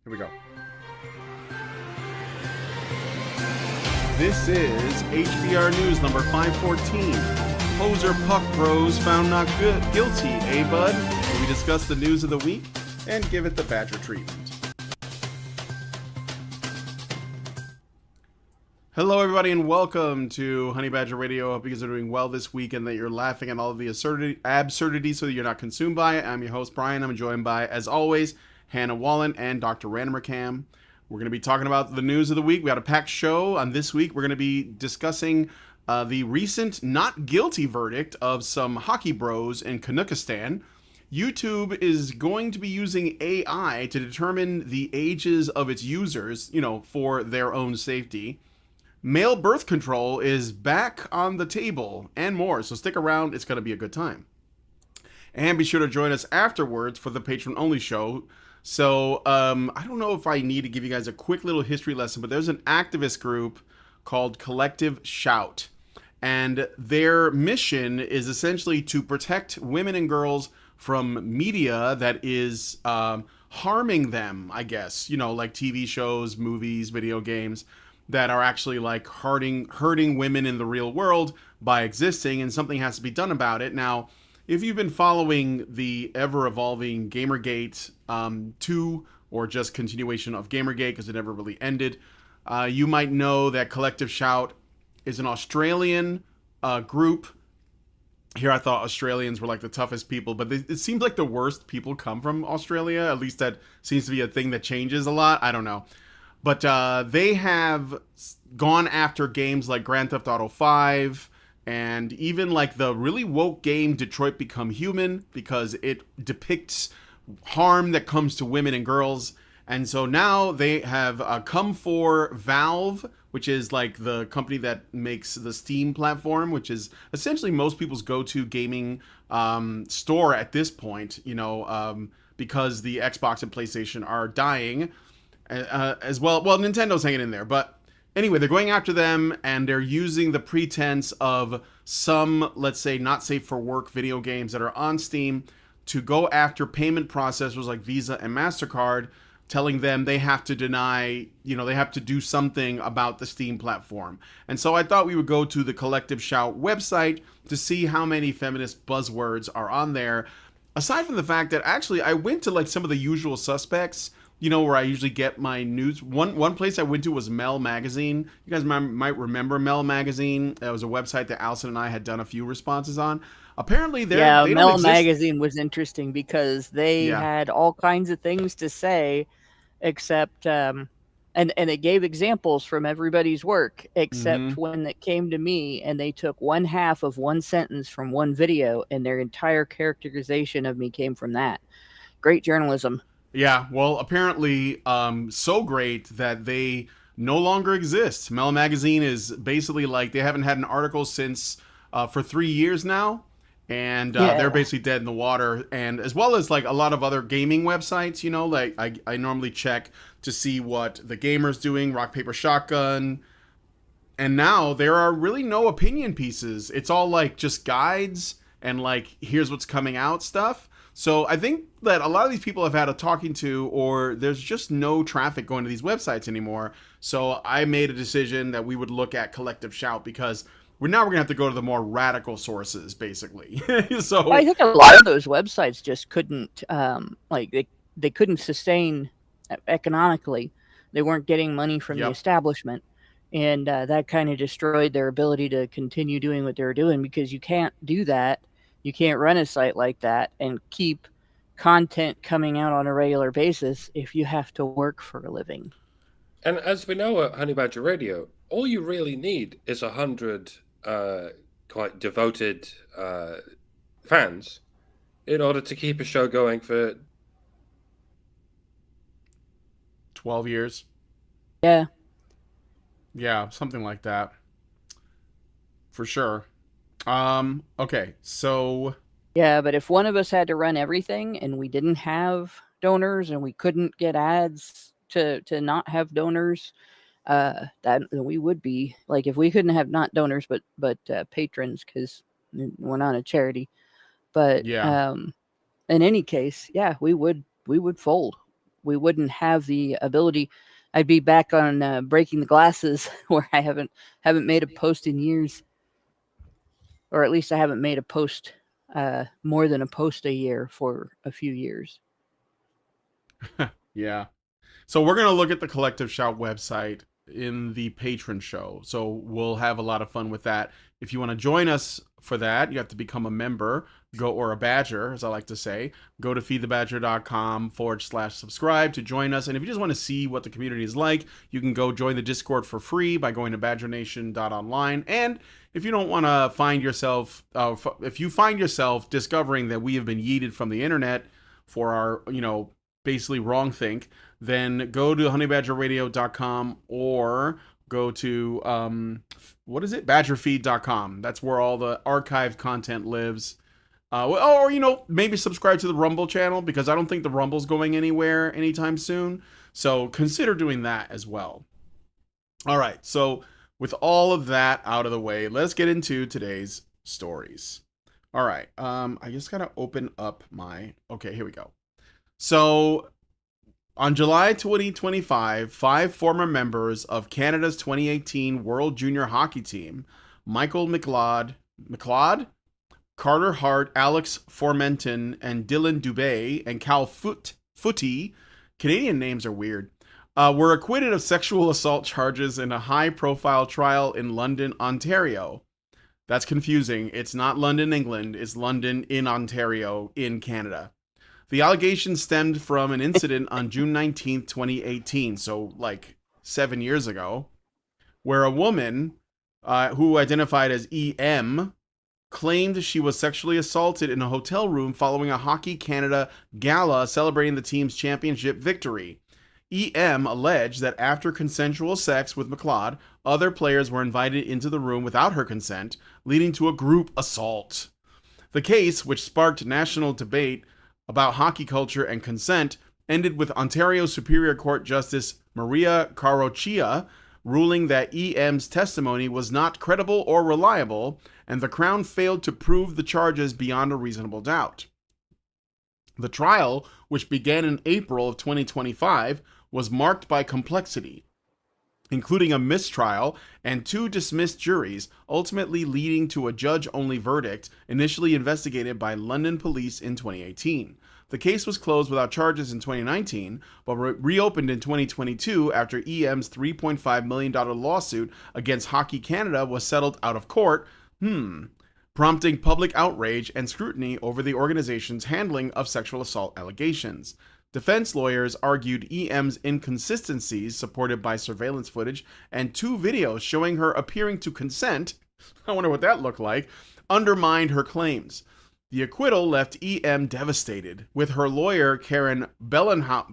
Here we go. This is HBR News number 514. Poser Puck Bros found not guilty, bud? Where we discuss the news of the week and give it the Badger treatment. Hello, everybody, and welcome to Honey Badger Radio. I hope you guys are doing well this week and that you're laughing at all of the absurdity so that you're not consumed by it. I'm your host, Brian. I'm joined by, as always, Hannah Wallen and Dr. Randomcam. We're going to be talking about the news of the week. We got a packed show. On this week, we're going to be discussing the recent not guilty verdict of some hockey bros in Canukustan. YouTube is going to be using AI to determine the ages of its users, for their own safety. Male birth control is back on the table and more, so stick around. It's going to be a good time. And be sure to join us afterwards for the patron-only show. So, I don't know if I need to give you guys a quick little history lesson, but there's an activist group called Collective Shout. And their mission is essentially to protect women and girls from media that is harming them, I guess. Like TV shows, movies, video games that are actually like hurting women in the real world by existing, and something has to be done about it. Now, if you've been following the ever-evolving Gamergate 2, or just continuation of Gamergate because it never really ended, you might know that Collective Shout is an Australian group. Here I thought Australians were like the toughest people, but it seems like the worst people come from Australia. At least that seems to be a thing that changes a lot. I don't know. But they have gone after games like Grand Theft Auto 5 and even like the really woke game Detroit Become Human, because it depicts harm that comes to women and girls. And so now they have come for Valve, which is like the company that makes the Steam platform, which is essentially most people's go-to gaming store at this point, because the Xbox and PlayStation are dying. As well. Well, Nintendo's hanging in there, but anyway, they're going after them, and they're using the pretense of some, let's say, not safe for work video games that are on Steam to go after payment processors like Visa and MasterCard, telling them they have to deny, they have to do something about the Steam platform. And so I thought we would go to the Collective Shout website to see how many feminist buzzwords are on there. Aside from the fact that actually I went to like some of the usual suspects, where I usually get my news. One place I went to was Mel Magazine. You guys might remember Mel Magazine. That was a website that Allison and I had done a few responses on. Apparently, they don't Mel exist. Magazine was interesting because they had all kinds of things to say, except and it gave examples from everybody's work, except when it came to me, and they took one half of one sentence from one video, and their entire characterization of me came from that. Great journalism. Yeah, well, apparently so great that they no longer exist. Mel Magazine is basically like they haven't had an article since for 3 years now, and they're basically dead in the water. And as well as like a lot of other gaming websites, like I normally check to see what the gamer's doing, Rock, Paper, Shotgun. And now there are really no opinion pieces. It's all like just guides and like here's what's coming out stuff. So I think that a lot of these people have had a talking to, or there's just no traffic going to these websites anymore. So I made a decision that we would look at Collective Shout, because we're going to have to go to the more radical sources, basically. So I think a lot of those websites just couldn't, they couldn't sustain economically. They weren't getting money from the establishment. And that kind of destroyed their ability to continue doing what they were doing, because you can't do that. You can't run a site like that and keep content coming out on a regular basis if you have to work for a living. And as we know at Honey Badger Radio, all you really need is 100 quite devoted fans in order to keep a show going for 12 years. Yeah. Yeah, something like that. For sure. Okay, so yeah, but if one of us had to run everything and we didn't have donors and we couldn't get ads to not have donors, that we would be like, if we couldn't have not donors but patrons, because we're not a charity. But in any case, we would fold. we wouldn't have the ability. I'd be back on Breaking the Glasses, where I haven't made a post in years, or at least I haven't made a post more than a post a year for a few years. Yeah. So we're going to look at the Collective Shout website in the patron show. So we'll have a lot of fun with that. If you want to join us for that, you have to become a member, or a badger, as I like to say. Go to feedthebadger.com/subscribe to join us. And if you just want to see what the community is like, you can go join the Discord for free by going to badgernation.online. And if you don't want to find yourself, if you find yourself discovering that we have been yeeted from the internet for our, basically wrong think, then go to honeybadgerradio.com or go to badgerfeed.com. That's where all the archived content lives. Or maybe subscribe to the Rumble channel, because I don't think the Rumble's going anywhere anytime soon. So consider doing that as well. All right, so with all of that out of the way, let's get into today's stories. All right, I just gotta open up my. Okay, here we go. So, on July 2025, 5 former members of Canada's 2018 World Junior Hockey Team, Michael McLeod, Carter Hart, Alex Formenton, and Dylan Dubé, and Cal Footy, Canadian names are weird, were acquitted of sexual assault charges in a high-profile trial in London, Ontario. That's confusing. It's not London, England. It's London in Ontario in Canada. The allegations stemmed from an incident on June 19th, 2018, so like 7 years ago, where a woman who identified as EM claimed she was sexually assaulted in a hotel room following a Hockey Canada gala celebrating the team's championship victory. EM alleged that after consensual sex with McLeod, other players were invited into the room without her consent, leading to a group assault. The case, which sparked national debate about hockey culture and consent, ended with Ontario Superior Court Justice Maria Caroccia ruling that EM's testimony was not credible or reliable, and the Crown failed to prove the charges beyond a reasonable doubt. The trial, which began in April of 2025, was marked by complexity, including a mistrial and 2 dismissed juries, ultimately leading to a judge-only verdict initially investigated by London police in 2018. The case was closed without charges in 2019, but reopened in 2022 after EM's $3.5 million lawsuit against Hockey Canada was settled out of court, prompting public outrage and scrutiny over the organization's handling of sexual assault allegations. Defense lawyers argued EM's inconsistencies, supported by surveillance footage and 2 videos showing her appearing to consent, I wonder what that looked like, undermined her claims. The acquittal left EM devastated, with her lawyer Karen Bellemhuer,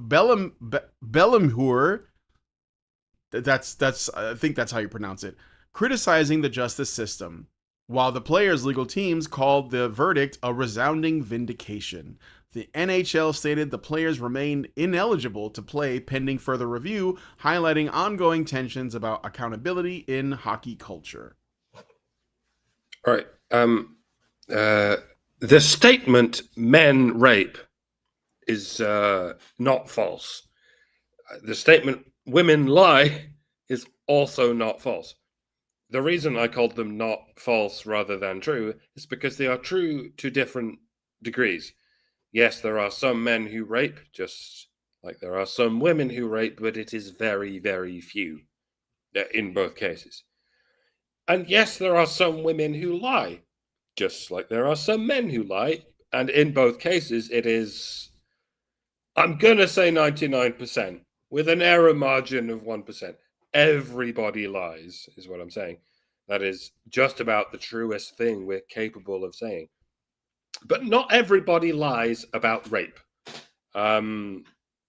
that's I think that's how you pronounce it, criticizing the justice system, while the players' legal teams called the verdict a resounding vindication. The NHL stated the players remained ineligible to play pending further review, highlighting ongoing tensions about accountability in hockey culture. All right. The statement "men rape" is not false. The statement "women lie" is also not false. The reason I called them not false rather than true is because they are true to different degrees. Yes, there are some men who rape, just like there are some women who rape, but it is very, very few in both cases. And yes, there are some women who lie, just like there are some men who lie. And in both cases, it is, I'm going to say 99%, with an error margin of 1%. Everybody lies, is what I'm saying. That is just about the truest thing we're capable of saying. But not everybody lies about rape. In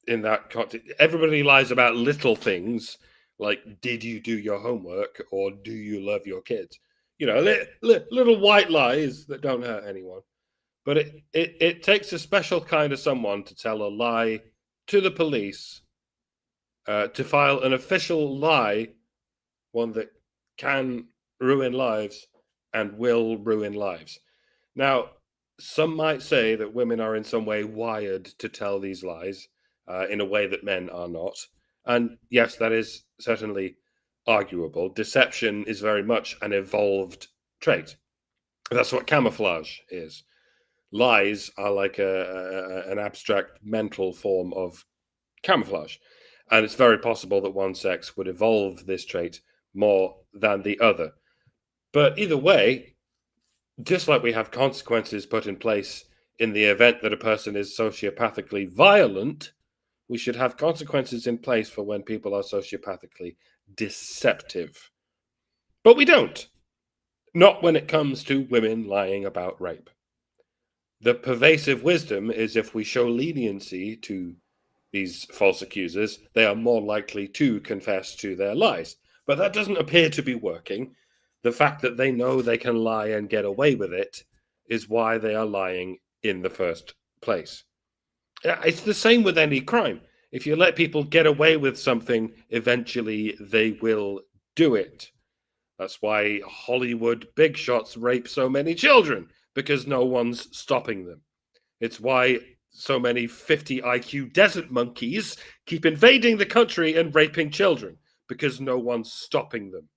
that context, everybody lies about little things, like, did you do your homework, or do you love your kids? Little white lies that don't hurt anyone. But it takes a special kind of someone to tell a lie to the police, to file an official lie, one that can ruin lives and will ruin lives. Now, some might say that women are in some way wired to tell these lies, in a way that men are not. And yes, that is certainly arguable. Deception is very much an evolved trait. That's what camouflage is. Lies are like an abstract mental form of camouflage. And it's very possible that one sex would evolve this trait more than the other. But either way, just like we have consequences put in place in the event that a person is sociopathically violent, we should have consequences in place for when people are sociopathically deceptive. But we don't. Not when it comes to women lying about rape. The pervasive wisdom is if we show leniency to these false accusers, they are more likely to confess to their lies. But that doesn't appear to be working. The fact that they know they can lie and get away with it is why they are lying in the first place. It's the same with any crime. If you let people get away with something, eventually they will do it. That's why Hollywood big shots rape so many children, because no one's stopping them. It's why so many 50 IQ desert monkeys keep invading the country and raping children, because no one's stopping them.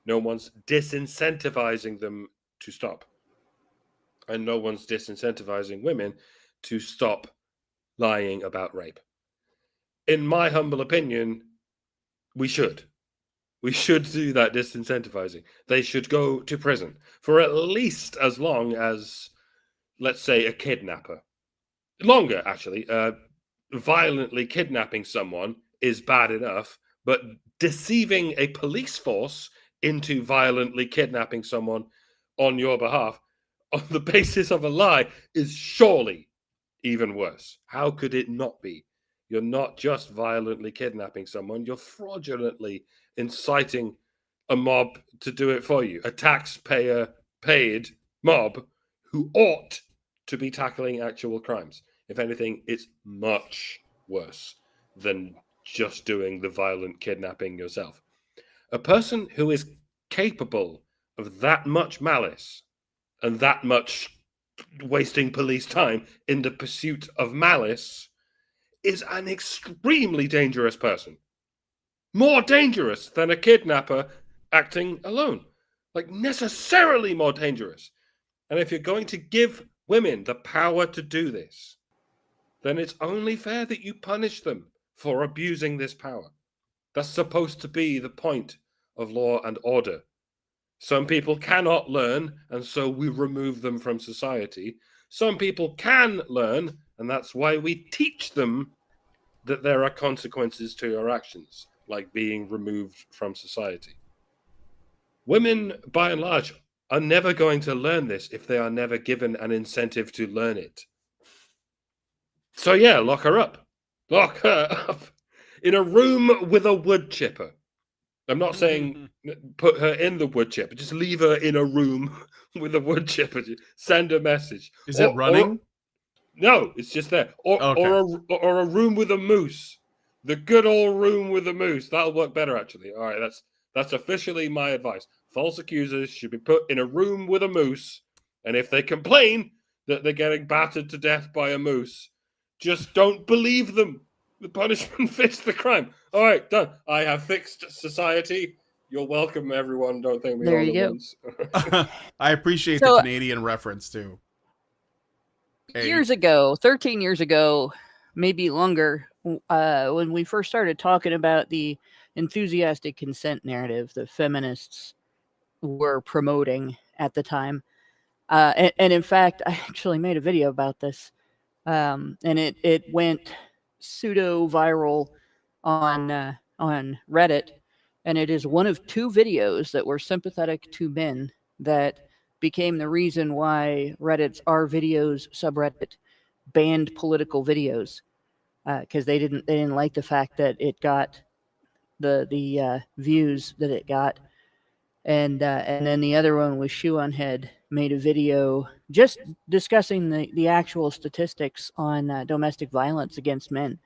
No one's disincentivizing them to stop. And no one's disincentivizing women to stop lying about rape. In my humble opinion, we should. We should do that disincentivizing. They should go to prison for at least as long as, let's say, a kidnapper. Longer, actually. Violently kidnapping someone is bad enough, but deceiving a police force into violently kidnapping someone on your behalf on the basis of a lie is surely even worse. How could it not be? You're not just violently kidnapping someone, you're fraudulently inciting a mob to do it for you. A taxpayer-paid mob who ought to be tackling actual crimes. If anything, it's much worse than just doing the violent kidnapping yourself. A person who is capable of that much malice and that much wasting police time in the pursuit of malice is an extremely dangerous person. More dangerous than a kidnapper acting alone. Like, necessarily more dangerous. And if you're going to give women the power to do this, then it's only fair that you punish them for abusing this power. That's supposed to be the point of law and order. Some people cannot learn, and so we remove them from society. Some people can learn, and that's why we teach them that there are consequences to your actions, like being removed from society. Women, by and large, are never going to learn this if they are never given an incentive to learn it. So yeah, lock her up. Lock her up in a room with a wood chipper. I'm not saying put her in the wood chipper. Just leave her in a room with a wood chipper. Send a message. Is it running? No, it's just there. Or a room with a moose. The good old room with a moose. That'll work better, actually. All right, that's officially my advice. False accusers should be put in a room with a moose, and if they complain that they're getting battered to death by a moose, just don't believe them. The punishment fits the crime. All right, done. I have fixed society. You're welcome, everyone. Don't think we all the ones. I appreciate the Canadian reference, too. Years ago, 13 years ago, maybe longer, when we first started talking about the enthusiastic consent narrative that feminists were promoting at the time, and in fact, I actually made a video about this, and it went pseudo-viral on Reddit, and it is one of two videos that were sympathetic to men that became the reason why Reddit's R videos subreddit banned political videos, because they didn't like the fact that it got the views that it got, and then the other one was Shoe on Head made a video just discussing the actual statistics on domestic violence against men,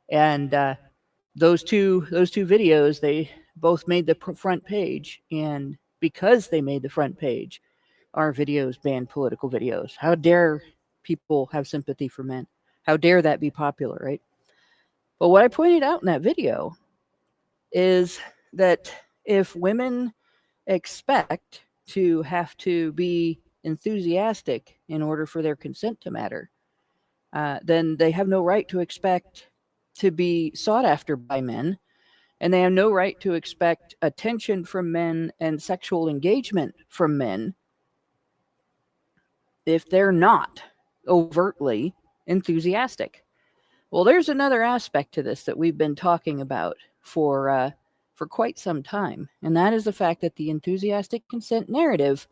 and those two videos, they both made the front page, and because they made the front page, our videos banned political videos. How dare people have sympathy for men? How dare that be popular, right? But what I pointed out in that video is that if women expect to have to be enthusiastic in order for their consent to matter, then they have no right to expect to be sought after by men, and they have no right to expect attention from men and sexual engagement from men if they're not overtly enthusiastic. Well, there's another aspect to this that we've been talking about for quite some time, and that is the fact that the enthusiastic consent narrative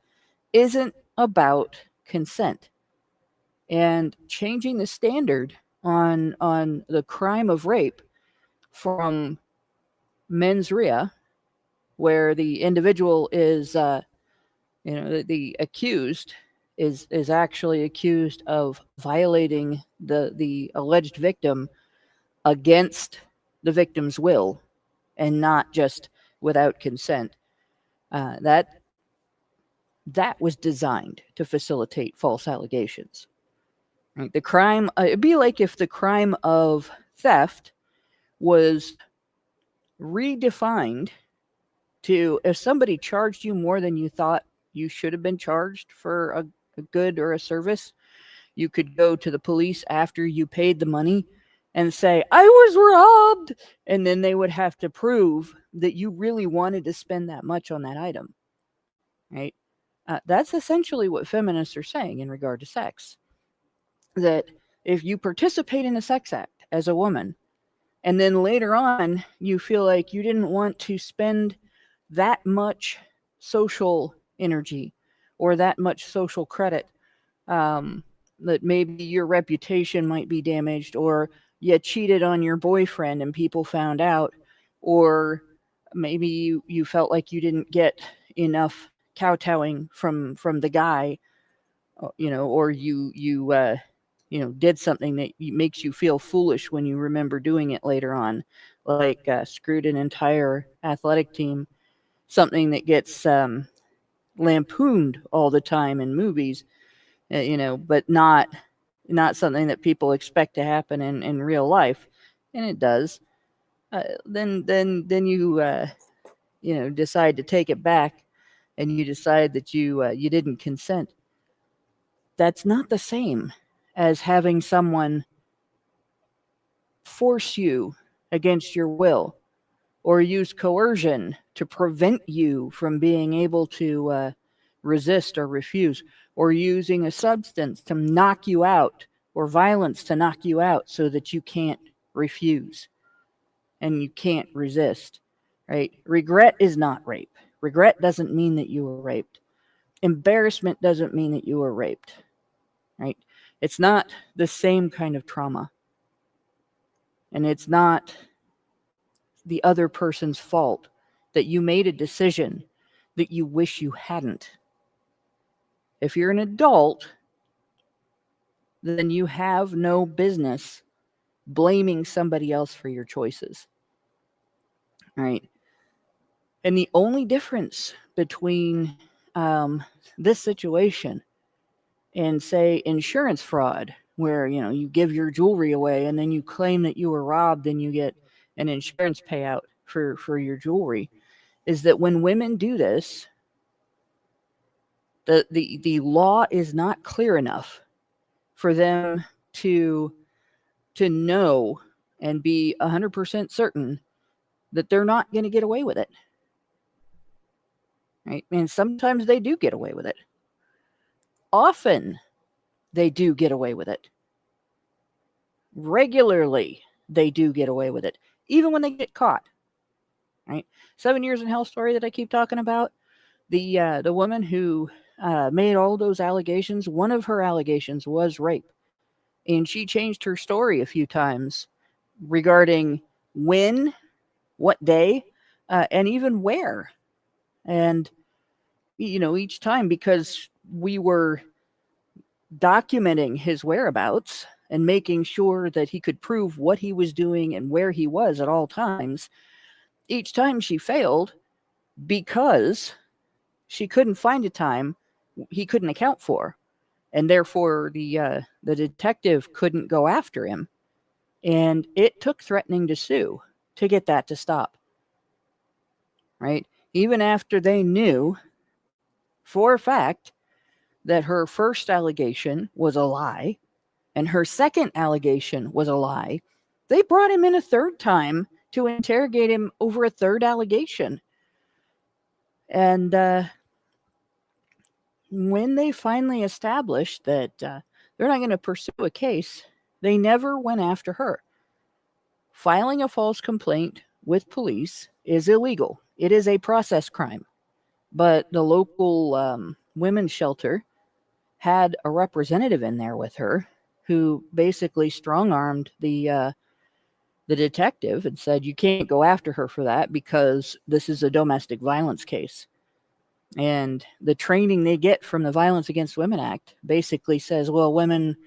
isn't about consent. And changing the standard on the crime of rape from mens rea, where the individual is, the accused is actually accused of violating the alleged victim against the victim's will and not just without consent. That was designed to facilitate false allegations. Right? The crime, it'd be like if the crime of theft was redefined to, if somebody charged you more than you thought you should have been charged for a good or a service, you could go to the police after you paid the money and say, I was robbed. And then they would have to prove that you really wanted to spend that much on that item. Right? That's essentially what feminists are saying in regard to sex. That if you participate in a sex act as a woman, and then later on you feel like you didn't want to spend that much social energy or that much social credit, that maybe your reputation might be damaged, or you cheated on your boyfriend and people found out, or maybe you felt like you didn't get enough kowtowing from the guy, or you did something that makes you feel foolish when you remember doing it later on, like screwed an entire athletic team, something that gets lampooned all the time in movies, but not something that people expect to happen in real life, and it does. Then you decide to take it back, and you decide that you didn't consent. That's not the same as having someone force you against your will or use coercion to prevent you from being able to resist or refuse, or using a substance to knock you out, or violence to knock you out so that you can't refuse and you can't resist. Right? Regret is not rape. Regret doesn't mean that you were raped. Embarrassment doesn't mean that you were raped. Right? It's not the same kind of trauma. And it's not the other person's fault that you made a decision that you wish you hadn't. If you're an adult, then you have no business blaming somebody else for your choices. Right? And the only difference between this situation and, say, insurance fraud, where you give your jewelry away and then you claim that you were robbed and you get an insurance payout for your jewelry, is that when women do this, the law is not clear enough for them to know and be 100% certain that they're not going to get away with it. Right? And sometimes they do get away with it. Often they do get away with it. Regularly they do get away with it, even when they get caught. Right? 7 Years in Hell story that I keep talking about, the woman who made all those allegations, one of her allegations was rape. And she changed her story a few times regarding when, what day, and even where. And, each time, because we were documenting his whereabouts and making sure that he could prove what he was doing and where he was at all times, each time she failed because she couldn't find a time he couldn't account for, and therefore the detective couldn't go after him. And it took threatening to sue to get that to stop. Right? Even after they knew for a fact that her first allegation was a lie and her second allegation was a lie, they brought him in a third time to interrogate him over a third allegation. And when they finally established that they're not going to pursue a case, they never went after her. Filing a false complaint with police is illegal. It is a process crime. But the local women's shelter had a representative in there with her who basically strong-armed the detective and said, you can't go after her for that because this is a domestic violence case. And the training they get from the Violence Against Women Act basically says, well, women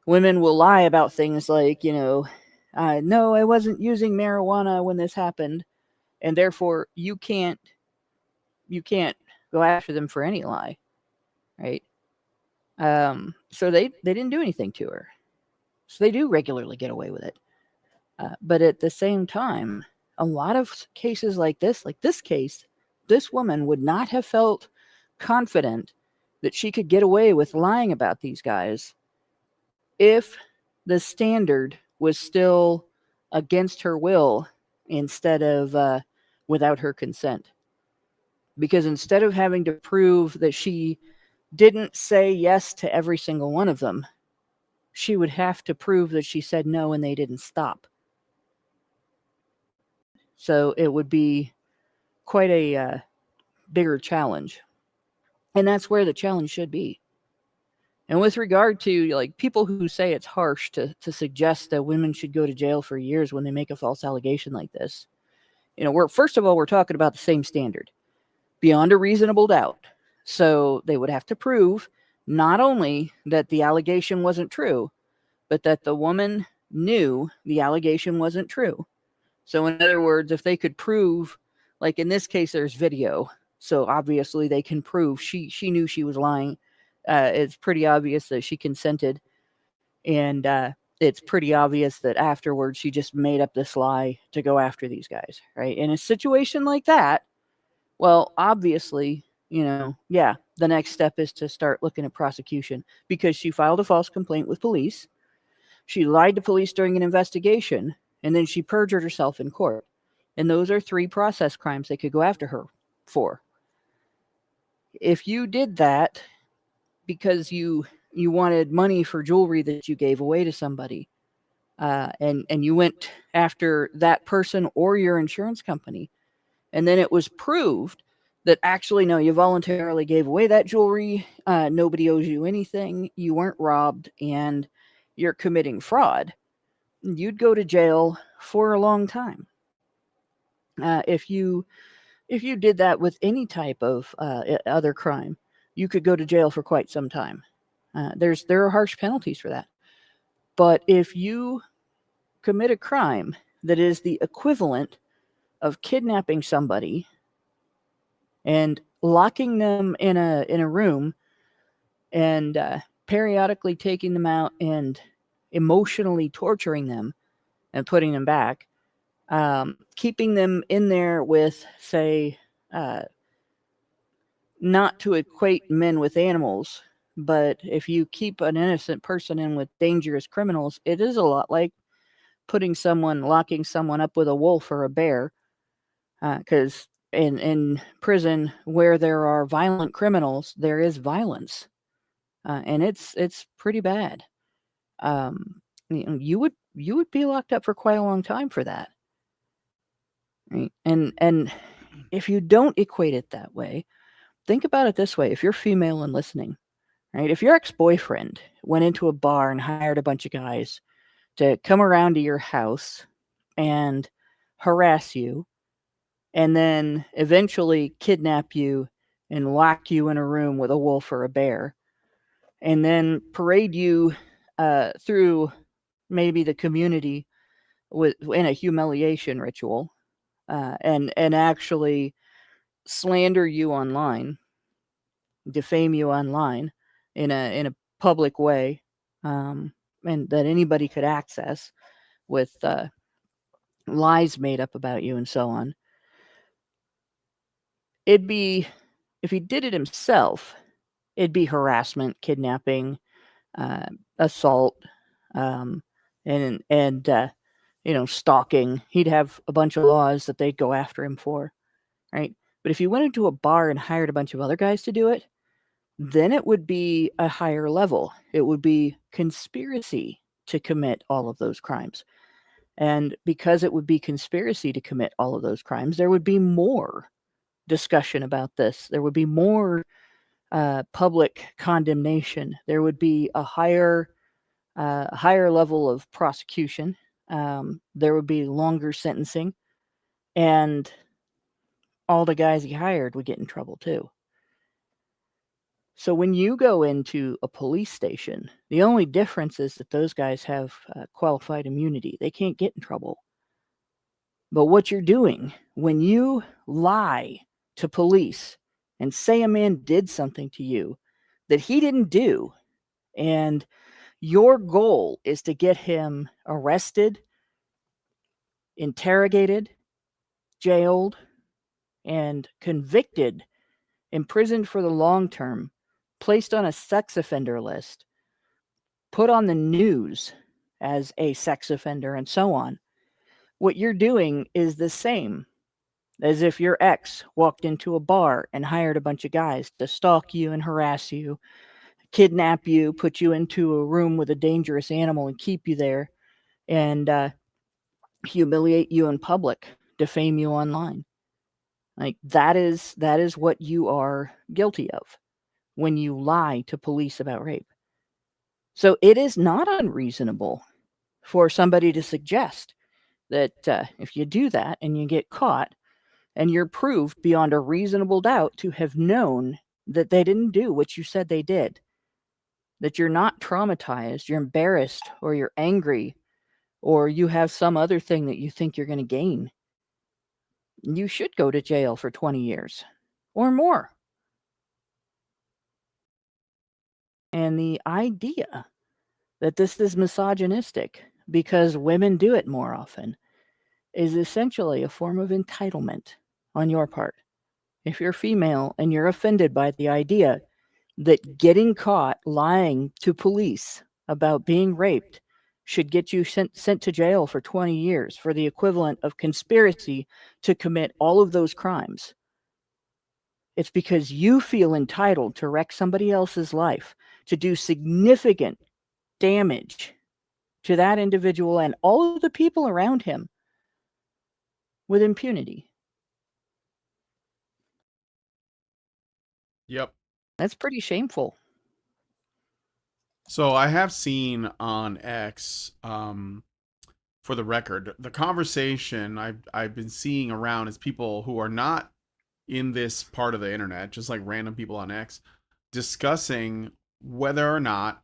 will lie about things like, no, I wasn't using marijuana when this happened, and therefore you can't go after them for any lie, right? So they didn't do anything to her. So they do regularly get away with it. But at the same time, a lot of cases like this case, this woman would not have felt confident that she could get away with lying about these guys if the standard was still against her will instead of without her consent. Because instead of having to prove that she didn't say yes to every single one of them, she would have to prove that she said no and they didn't stop. So it would be quite a bigger challenge. And that's where the challenge should be. And with regard to like people who say it's harsh to suggest that women should go to jail for years when they make a false allegation like this, first of all, we're talking about the same standard, beyond a reasonable doubt. So they would have to prove not only that the allegation wasn't true, but that the woman knew the allegation wasn't true. So in other words, if they could prove, like in this case, there's video. So obviously they can prove she knew she was lying. It's pretty obvious that she consented. And it's pretty obvious that afterwards she just made up this lie to go after these guys, right? In a situation like that, well, obviously, the next step is to start looking at prosecution because she filed a false complaint with police. She lied to police during an investigation, and then she perjured herself in court. And those are 3 process crimes they could go after her for. If you did that because you wanted money for jewelry that you gave away to somebody, and you went after that person or your insurance company, and then it was proved that actually, no, you voluntarily gave away that jewelry, nobody owes you anything, you weren't robbed, and you're committing fraud, you'd go to jail for a long time. If you did that with any type of other crime, you could go to jail for quite some time. There are harsh penalties for that. But if you commit a crime that is the equivalent of kidnapping somebody and locking them in a room and periodically taking them out and emotionally torturing them and putting them back, keeping them in there with, say, not to equate men with animals, but if you keep an innocent person in with dangerous criminals, it is a lot like locking someone up with a wolf or a bear, because in prison where there are violent criminals, there is violence, and it's pretty bad. You would be locked up for quite a long time for that, right? And if you don't equate it that way, think about it this way: if you're female and listening, right? If your ex-boyfriend went into a bar and hired a bunch of guys to come around to your house and harass you, and then eventually kidnap you and lock you in a room with a wolf or a bear, and then parade you through maybe the community in a humiliation ritual, and actually slander you online, defame you online in a public way, and that anybody could access, with lies made up about you and so on. It'd be, if he did it himself, it'd be harassment, kidnapping, assault, and stalking. He'd have a bunch of laws that they'd go after him for, right? But if he went into a bar and hired a bunch of other guys to do it, then it would be a higher level. It would be conspiracy to commit all of those crimes. And because it would be conspiracy to commit all of those crimes, there would be more discussion about this. There would be more public condemnation. There would be a higher level of prosecution. There would be longer sentencing, and all the guys he hired would get in trouble too. So when you go into a police station, the only difference is that those guys have qualified immunity. They can't get in trouble. But what you're doing when you lie to police and say a man did something to you that he didn't do, and your goal is to get him arrested, interrogated, jailed, and convicted, imprisoned for the long term, placed on a sex offender list, put on the news as a sex offender, and so on. What you're doing is the same as if your ex walked into a bar and hired a bunch of guys to stalk you and harass you, kidnap you, put you into a room with a dangerous animal and keep you there, and humiliate you in public, defame you online. Like that is what you are guilty of when you lie to police about rape. So it is not unreasonable for somebody to suggest that if you do that and you get caught and you're proved beyond a reasonable doubt to have known that they didn't do what you said they did, that you're not traumatized, you're embarrassed, or you're angry, or you have some other thing that you think you're going to gain, you should go to jail for 20 years or more. And the idea that this is misogynistic because women do it more often is essentially a form of entitlement on your part. If you're female and you're offended by the idea that getting caught lying to police about being raped should get you sent to jail for 20 years for the equivalent of conspiracy to commit all of those crimes, it's because you feel entitled to wreck somebody else's life, to do significant damage to that individual and all of the people around him with impunity. Yep. That's pretty shameful. So I have seen on X, for the record, the conversation I've been seeing around is people who are not in this part of the internet, just like random people on X, discussing whether or not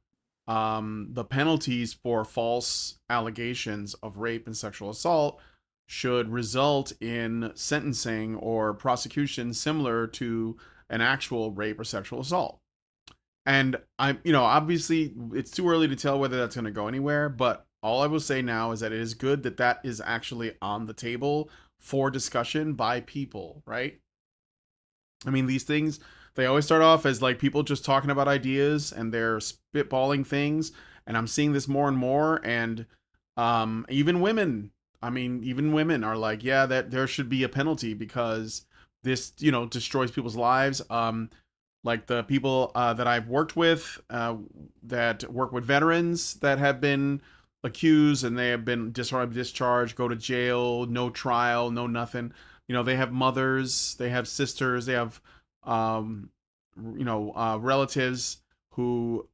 the penalties for false allegations of rape and sexual assault should result in sentencing or prosecution similar to an actual rape or sexual assault. And obviously it's too early to tell whether that's going to go anywhere, but all I will say now is that it is good that that is actually on the table for discussion by people, right? I mean, these things, they always start off as like people just talking about ideas and they're spitballing things. And I'm seeing this more and more. And even women, even women are like, yeah, that there should be a penalty because this, destroys people's lives. Like the people that I've worked with that work with veterans that have been accused and they have been discharged, go to jail, no trial, no nothing. They have mothers, they have sisters, they have, relatives who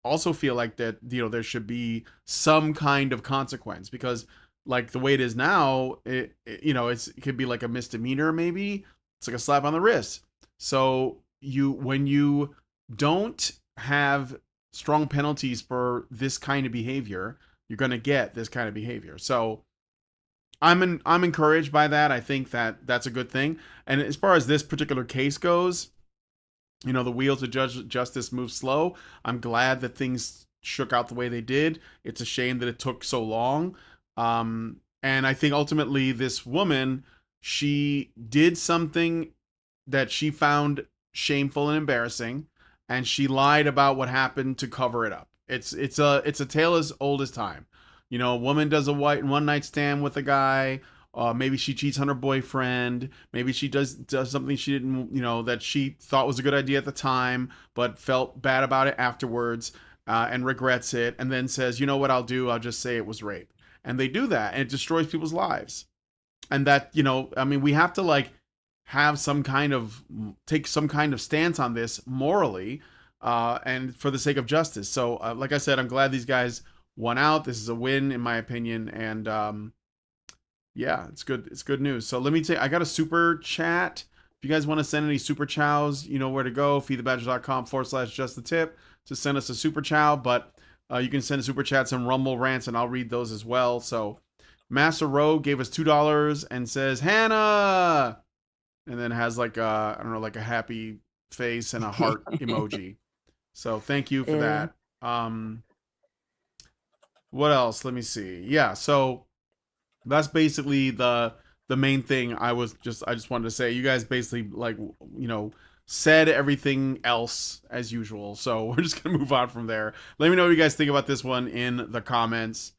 also feel like that, there should be some kind of consequence because like the way it is now, it could be like a misdemeanor. Maybe it's like a slap on the wrist. So when you don't have strong penalties for this kind of behavior, you're going to get this kind of behavior. So I'm encouraged by that. I think that that's a good thing. And as far as this particular case goes, the wheels of justice move slow. I'm glad that things shook out the way they did. It's a shame that it took so long. And I think ultimately this woman, she did something that she found shameful and embarrassing, and she lied about what happened to cover it up. It's a tale as old as time. You know, a woman does a one night stand with a guy. Maybe she cheats on her boyfriend. Maybe she does something she didn't, that she thought was a good idea at the time, but felt bad about it afterwards, and regrets it, and then says, "You know what I'll do? I'll just say it was rape." And they do that, and it destroys people's lives. And that, I mean, we have to like have some kind of take some kind of stance on this morally, and for the sake of justice. So, like I said, I'm glad these guys won out. This is a win in my opinion, and yeah, it's good. It's good news. So let me I got a super chat. If you guys want to send any super chows, you know where to go. feedthebadgers.com/just the tip to send us a super chow. But you can send a super chats and Rumble rants, and I'll read those as well. So Master Rogue gave us $2 and says Hannah, and then has like I don't know, like a happy face and a heart emoji. So thank you for that. What else? Let me see. Yeah, so that's basically the main thing I just wanted to say. You guys basically like, said everything else as usual. So we're just gonna move on from there. Let me know what you guys think about this one in the comments.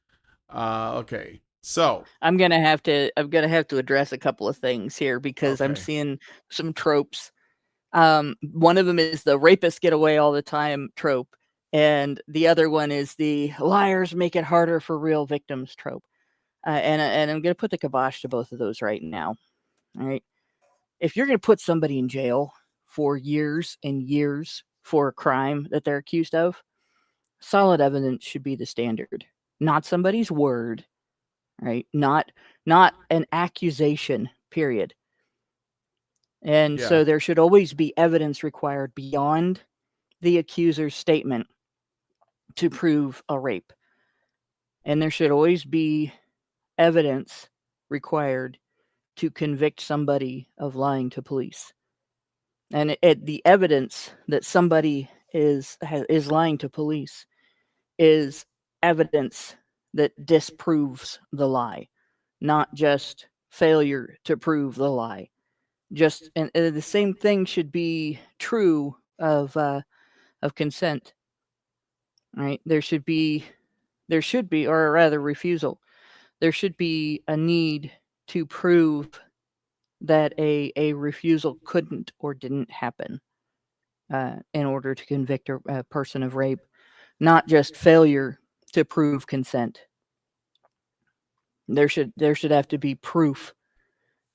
Okay. So I'm gonna have to address a couple of things here because I'm Okay. seeing some tropes. One of them is the rapists get away all the time trope, and the other one is the liars make it harder for real victims trope. And I'm gonna put the kibosh to both of those right now. All right, if you're gonna put somebody in jail for years and years for a crime that they're accused of, solid evidence should be the standard, not somebody's word, right? Not an accusation, period. And Yeah. so there should always be evidence required beyond the accuser's statement to prove a rape. And there should always be evidence required to convict somebody of lying to police. And the evidence that somebody is lying to police is evidence that disproves the lie, not just failure to prove the lie. And the same thing should be true of consent. Right? There should be, or rather, refusal. There should be a need to prove that a refusal couldn't or didn't happen in order to convict a person of rape, not just failure to prove consent. There should have to be proof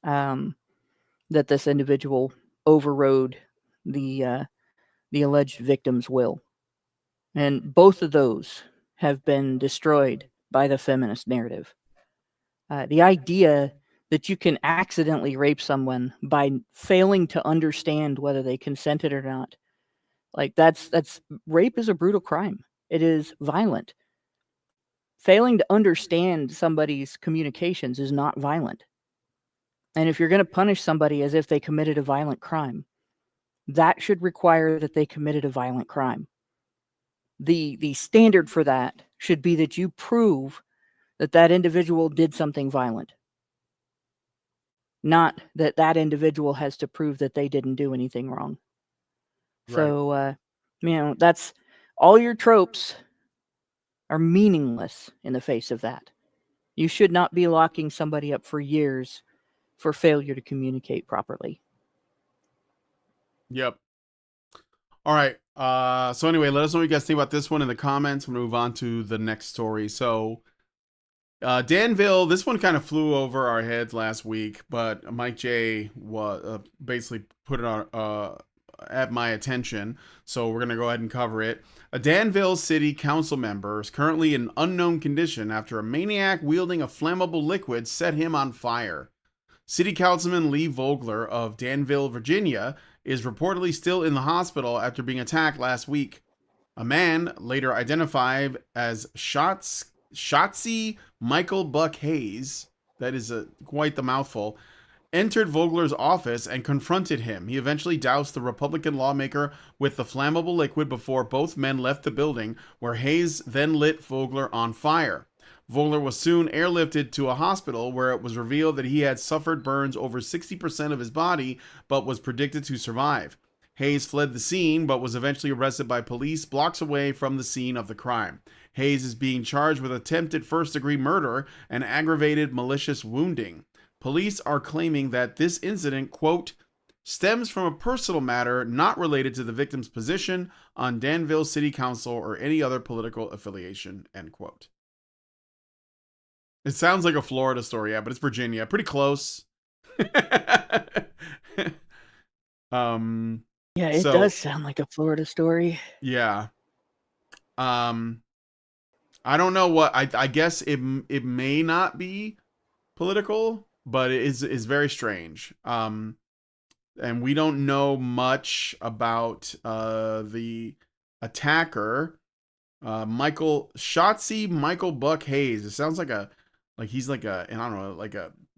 that this individual overrode the alleged victim's will, and both of those have been destroyed by the feminist narrative. The idea that you can accidentally rape someone by failing to understand whether they consented or not, like that's rape is a brutal crime. It is violent. Failing to understand somebody's communications is not violent. And if you're going to punish somebody as if they committed a violent crime, that should require that they committed a violent crime. The standard for that should be that you prove that individual did something violent, not that individual has to prove that they didn't do anything wrong. Right. So, that's all your tropes are meaningless in the face of that. You should not be locking somebody up for years for failure to communicate properly. Yep. All right. So anyway, let us know what you guys think about this one in the comments. We'll move on to the next story. So Danville, this one kind of flew over our heads last week, but Mike J was basically put it on at my attention, so we're gonna go ahead and cover it. A Danville City Council member is currently in unknown condition after a maniac wielding a flammable liquid set him on fire. City Councilman Lee Vogler of Danville, Virginia, is reportedly still in the hospital after being attacked last week. A man, later identified as Shotzi Michael Buck Hayes, that is quite the mouthful, entered Vogler's office and confronted him. He eventually doused the Republican lawmaker with the flammable liquid before both men left the building, where Hayes then lit Vogler on fire. Voller was soon airlifted to a hospital where it was revealed that he had suffered burns over 60% of his body but was predicted to survive. Hayes fled the scene but was eventually arrested by police blocks away from the scene of the crime. Hayes is being charged with attempted first-degree murder and aggravated malicious wounding. Police are claiming that this incident, quote, stems from a personal matter not related to the victim's position on Danville City Council or any other political affiliation, end quote. It sounds like a Florida story, yeah, but it's Virginia. Pretty close. Yeah, it does sound like a Florida story. Yeah. I don't know what I guess it may not be political, but it is very strange. And we don't know much about the attacker, Michael Buck Hayes. It sounds like he's like a, and I don't know,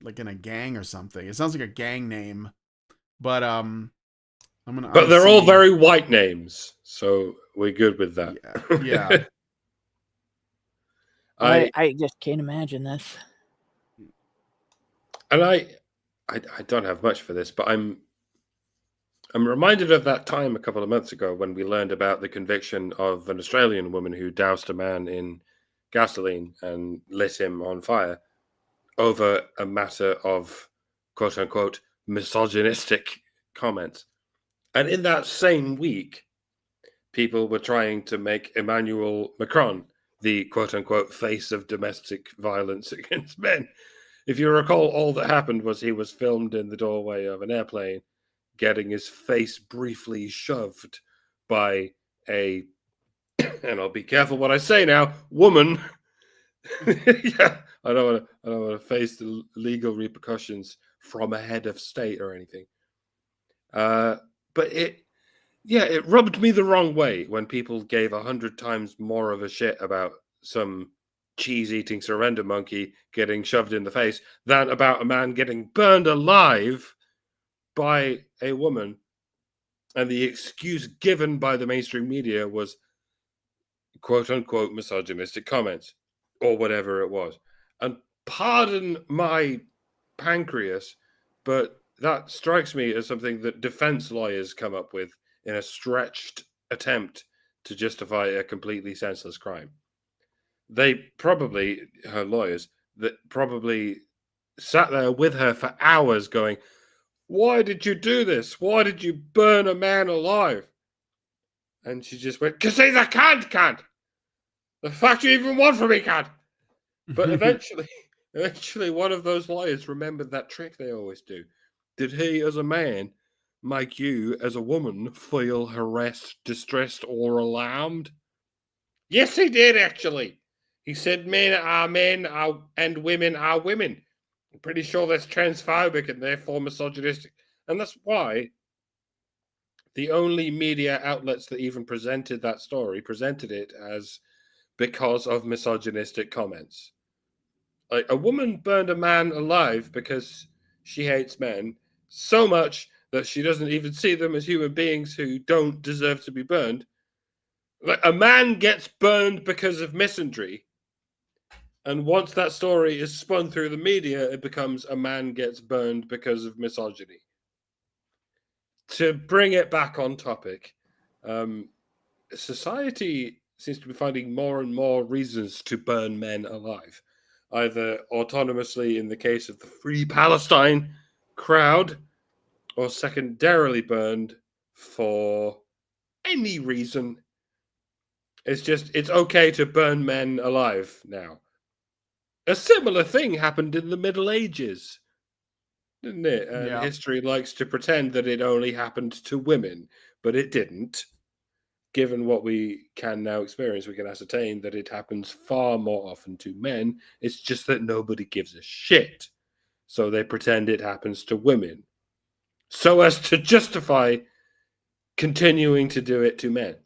like in a gang or something. It sounds like a gang name, but But they're all very white names, so we're good with that. Yeah. I just can't imagine this. And I don't have much for this, but I'm reminded of that time a couple of months ago when we learned about the conviction of an Australian woman who doused a man in gasoline and lit him on fire over a matter of quote unquote misogynistic comments. And in that same week, people were trying to make Emmanuel Macron the quote unquote face of domestic violence against men. If you recall, all that happened was he was filmed in the doorway of an airplane getting his face briefly shoved by a, and I'll be careful what I say now, woman. Yeah, I don't want to face the legal repercussions from a head of state or anything. But it rubbed me the wrong way when people gave 100 times more of a shit about some cheese-eating surrender monkey getting shoved in the face than about a man getting burned alive by a woman. And the excuse given by the mainstream media was quote-unquote misogynistic comments or whatever it was. And pardon my pancreas, but that strikes me as something that defense lawyers come up with in a stretched attempt to justify a completely senseless crime. Her lawyers, that probably sat there with her for hours going, why did you do this? Why did you burn a man alive? And she just went, because he's a cunt. The fact you even want from me, cunt. But eventually one of those lawyers remembered that trick they always do. Did he, as a man, make you, as a woman, feel harassed, distressed, or alarmed? Yes, he did, actually. He said men are men and women are women. I'm pretty sure that's transphobic and therefore misogynistic. And that's why the only media outlets that even presented that story presented it as because of misogynistic comments. Like, a woman burned a man alive because she hates men so much that she doesn't even see them as human beings who don't deserve to be burned. Like, a man gets burned because of misandry. And once that story is spun through the media, it becomes a man gets burned because of misogyny. To bring it back on topic, society seems to be finding more and more reasons to burn men alive, either autonomously in the case of the Free Palestine crowd, or secondarily burned for any reason. It's okay to burn men alive now. A similar thing happened in the Middle Ages, didn't it? And history likes to pretend that it only happened to women, but it didn't. Given what we can now experience, we can ascertain that it happens far more often to men. It's just that nobody gives a shit. So they pretend it happens to women, so as to justify continuing to do it to men.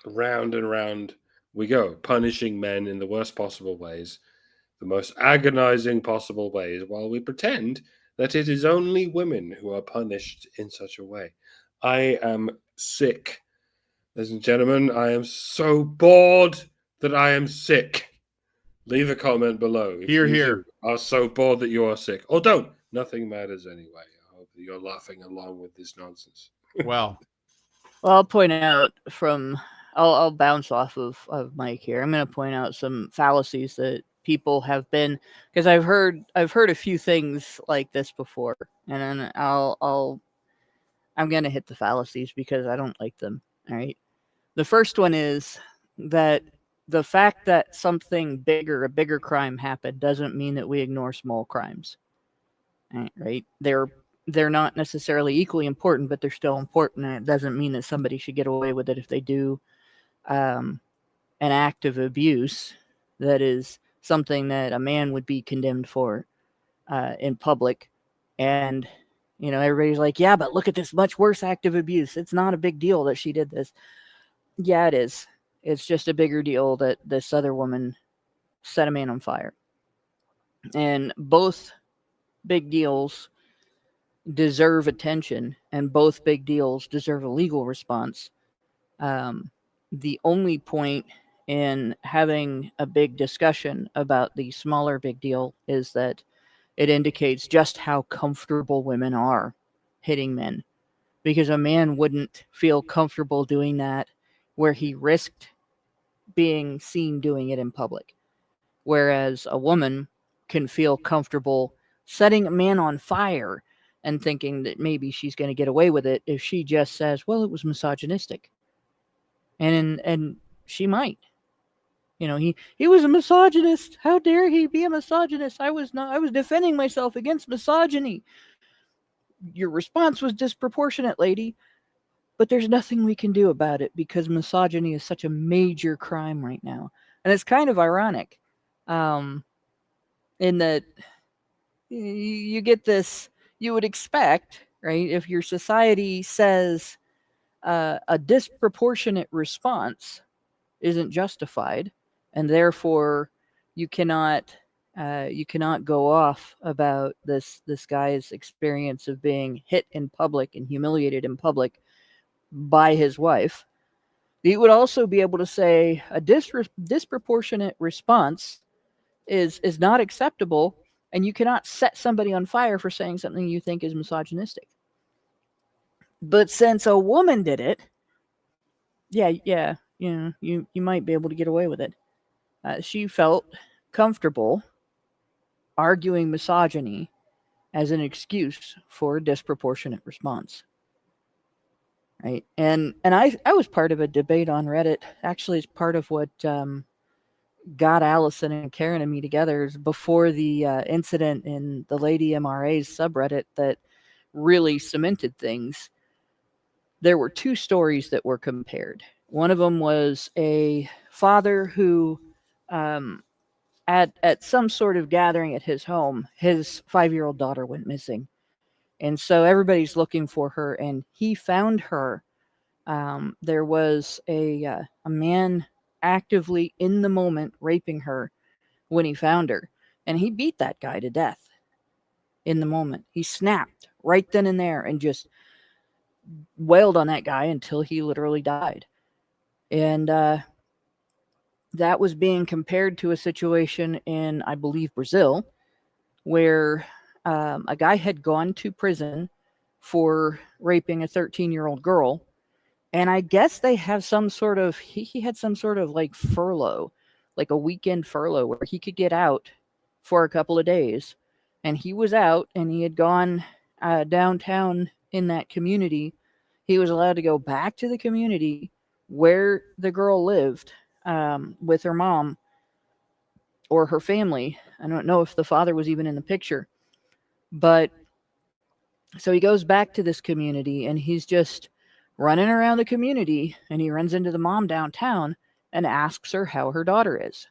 Round and round we go, punishing men in the worst possible ways, the most agonizing possible ways, while we pretend that it is only women who are punished in such a way. I am sick. Ladies and gentlemen, I am so bored that I am sick. Leave a comment below if Here, you here. too are so bored that you are sick. Or don't. Nothing matters anyway. I hope that you're laughing along with this nonsense. Well, I'll point out I'll bounce off of Mike here. I'm going to point out some fallacies that people have been, because I've heard a few things like this before, and then I'm going to hit the fallacies because I don't like them. All right. The first one is that the fact that something bigger, a bigger crime happened, doesn't mean that we ignore small crimes. Right? They're not necessarily equally important, but they're still important, and it doesn't mean that somebody should get away with it if they do an act of abuse that is something that a man would be condemned for in public. And everybody's like, yeah, but look at this much worse act of abuse. It's not a big deal that she did this. Yeah, it is. It's just a bigger deal that this other woman set a man on fire. And both big deals deserve attention, and both big deals deserve a legal response. The only point in having a big discussion about the smaller big deal is that it indicates just how comfortable women are hitting men, because a man wouldn't feel comfortable doing that where he risked being seen doing it in public, whereas a woman can feel comfortable setting a man on fire and thinking that maybe she's going to get away with it if she just says, well, it was misogynistic. And she might. He was a misogynist. How dare he be a misogynist? I was defending myself against misogyny. Your response was disproportionate, lady. But there's nothing we can do about it because misogyny is such a major crime right now. And it's kind of ironic in that you get this, you would expect, right, if your society says a disproportionate response isn't justified, and therefore you cannot go off about this guy's experience of being hit in public and humiliated in public by his wife. You would also be able to say a disproportionate response is not acceptable, and you cannot set somebody on fire for saying something you think is misogynistic. But since a woman did it, you might be able to get away with it. She felt comfortable arguing misogyny as an excuse for a disproportionate response. Right. And I was part of a debate on Reddit. Actually, it's part of what got Allison and Karen and me together before the incident in the Lady MRA's subreddit that really cemented things. There were two stories that were compared. One of them was a father who, at some sort of gathering at his home, his 5-year-old daughter went missing. And so everybody's looking for her, and he found her. There was a man actively in the moment raping her when he found her, and he beat that guy to death in the moment. He snapped right then and there and just wailed on that guy until he literally died. And that was being compared to a situation in, I believe, Brazil, where a guy had gone to prison for raping a 13-year-old girl. And I guess they have some sort of, he had some sort of like furlough, like a weekend furlough where he could get out for a couple of days. And he was out, and he had gone downtown in that community. He was allowed to go back to the community where the girl lived with her mom or her family. I don't know if the father was even in the picture. But so he goes back to this community, and he's just running around the community, and he runs into the mom downtown and asks her how her daughter is.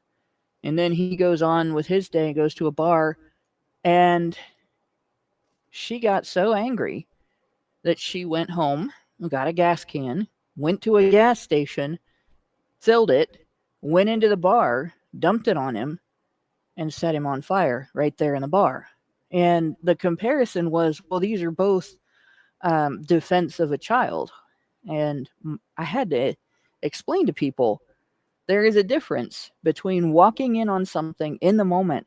And then he goes on with his day and goes to a bar, and she got so angry that she went home and got a gas can, went to a gas station, filled it, went into the bar, dumped it on him, and set him on fire right there in the bar. And the comparison was, well, these are both defense of a child. And I had to explain to people there is a difference between walking in on something in the moment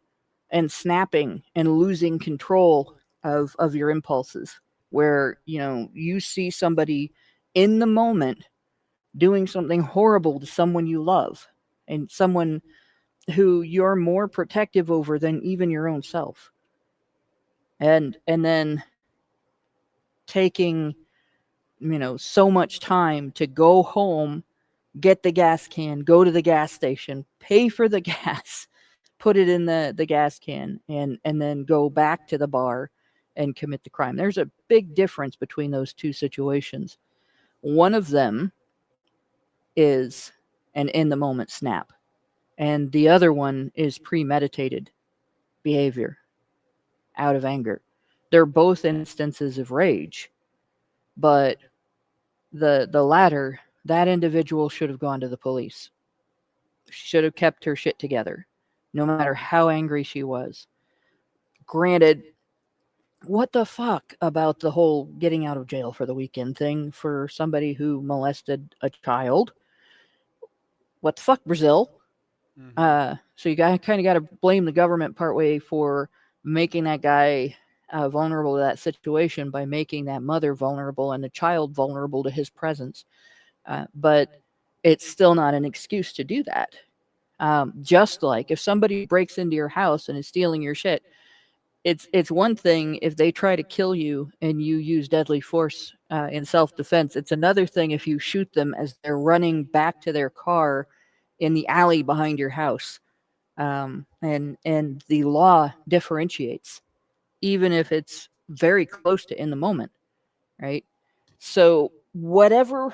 and snapping and losing control of your impulses, where, you know, you see somebody in the moment doing something horrible to someone you love and someone who you're more protective over than even your own self. And then taking, you know, so much time to go home, get the gas can, go to the gas station, pay for the gas, put it in the gas can, and then go back to the bar and commit the crime. There's a big difference between those two situations. One of them is an in the moment snap, and the other one is premeditated behavior out of anger. They're both instances of rage, but the latter, that individual should have gone to the police. She should have kept her shit together, no matter how angry she was. Granted, what the fuck about the whole getting out of jail for the weekend thing for somebody who molested a child? What the fuck, Brazil? Mhm. So you kind of got to blame the government partway for making that guy vulnerable to that situation by making that mother vulnerable and the child vulnerable to his presence. But it's still not an excuse to do that. Just like if somebody breaks into your house and is stealing your shit, it's one thing if they try to kill you and you use deadly force in self-defense. It's another thing if you shoot them as they're running back to their car in the alley behind your house. And the law differentiates, even if it's very close to in the moment, right? So whatever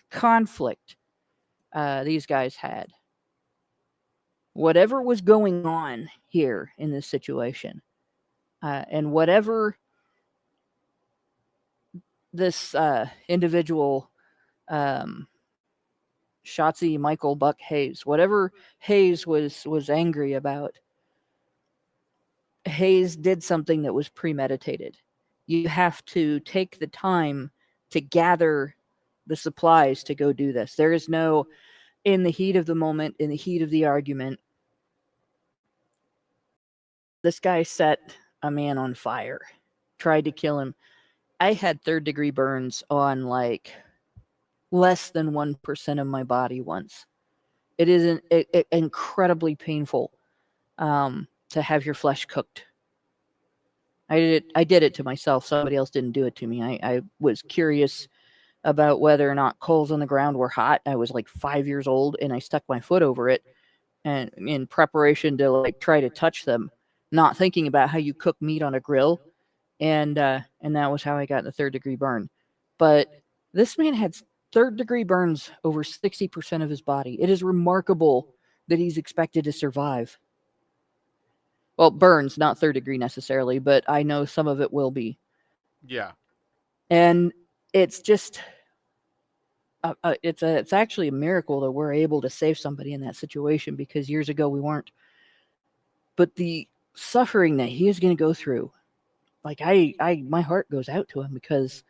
conflict these guys had, whatever was going on here in this situation, and whatever this individual, Shotzi Michael Buck Hayes, whatever Hayes was angry about, Hayes did something that was premeditated. You have to take the time to gather the supplies to go do this. There is no in the heat of the moment, in the heat of the argument. This guy set a man on fire, tried to kill him. I had third-degree burns on like less than 1% of my body once. It is incredibly painful to have your flesh cooked. I did it to myself. Somebody else didn't do it to me. I was curious about whether or not coals on the ground were hot. I was like 5 years old, and I stuck my foot over it, and in preparation to like try to touch them, not thinking about how you cook meat on a grill, and that was how I got the third-degree burn. But this man had third-degree burns over 60% of his body. It is remarkable that he's expected to survive. Well, burns, not third degree necessarily, but I know some of it will be. Yeah. And it's just, it's actually a miracle that we're able to save somebody in that situation, because years ago we weren't. But the suffering that he is going to go through, like my heart goes out to him, because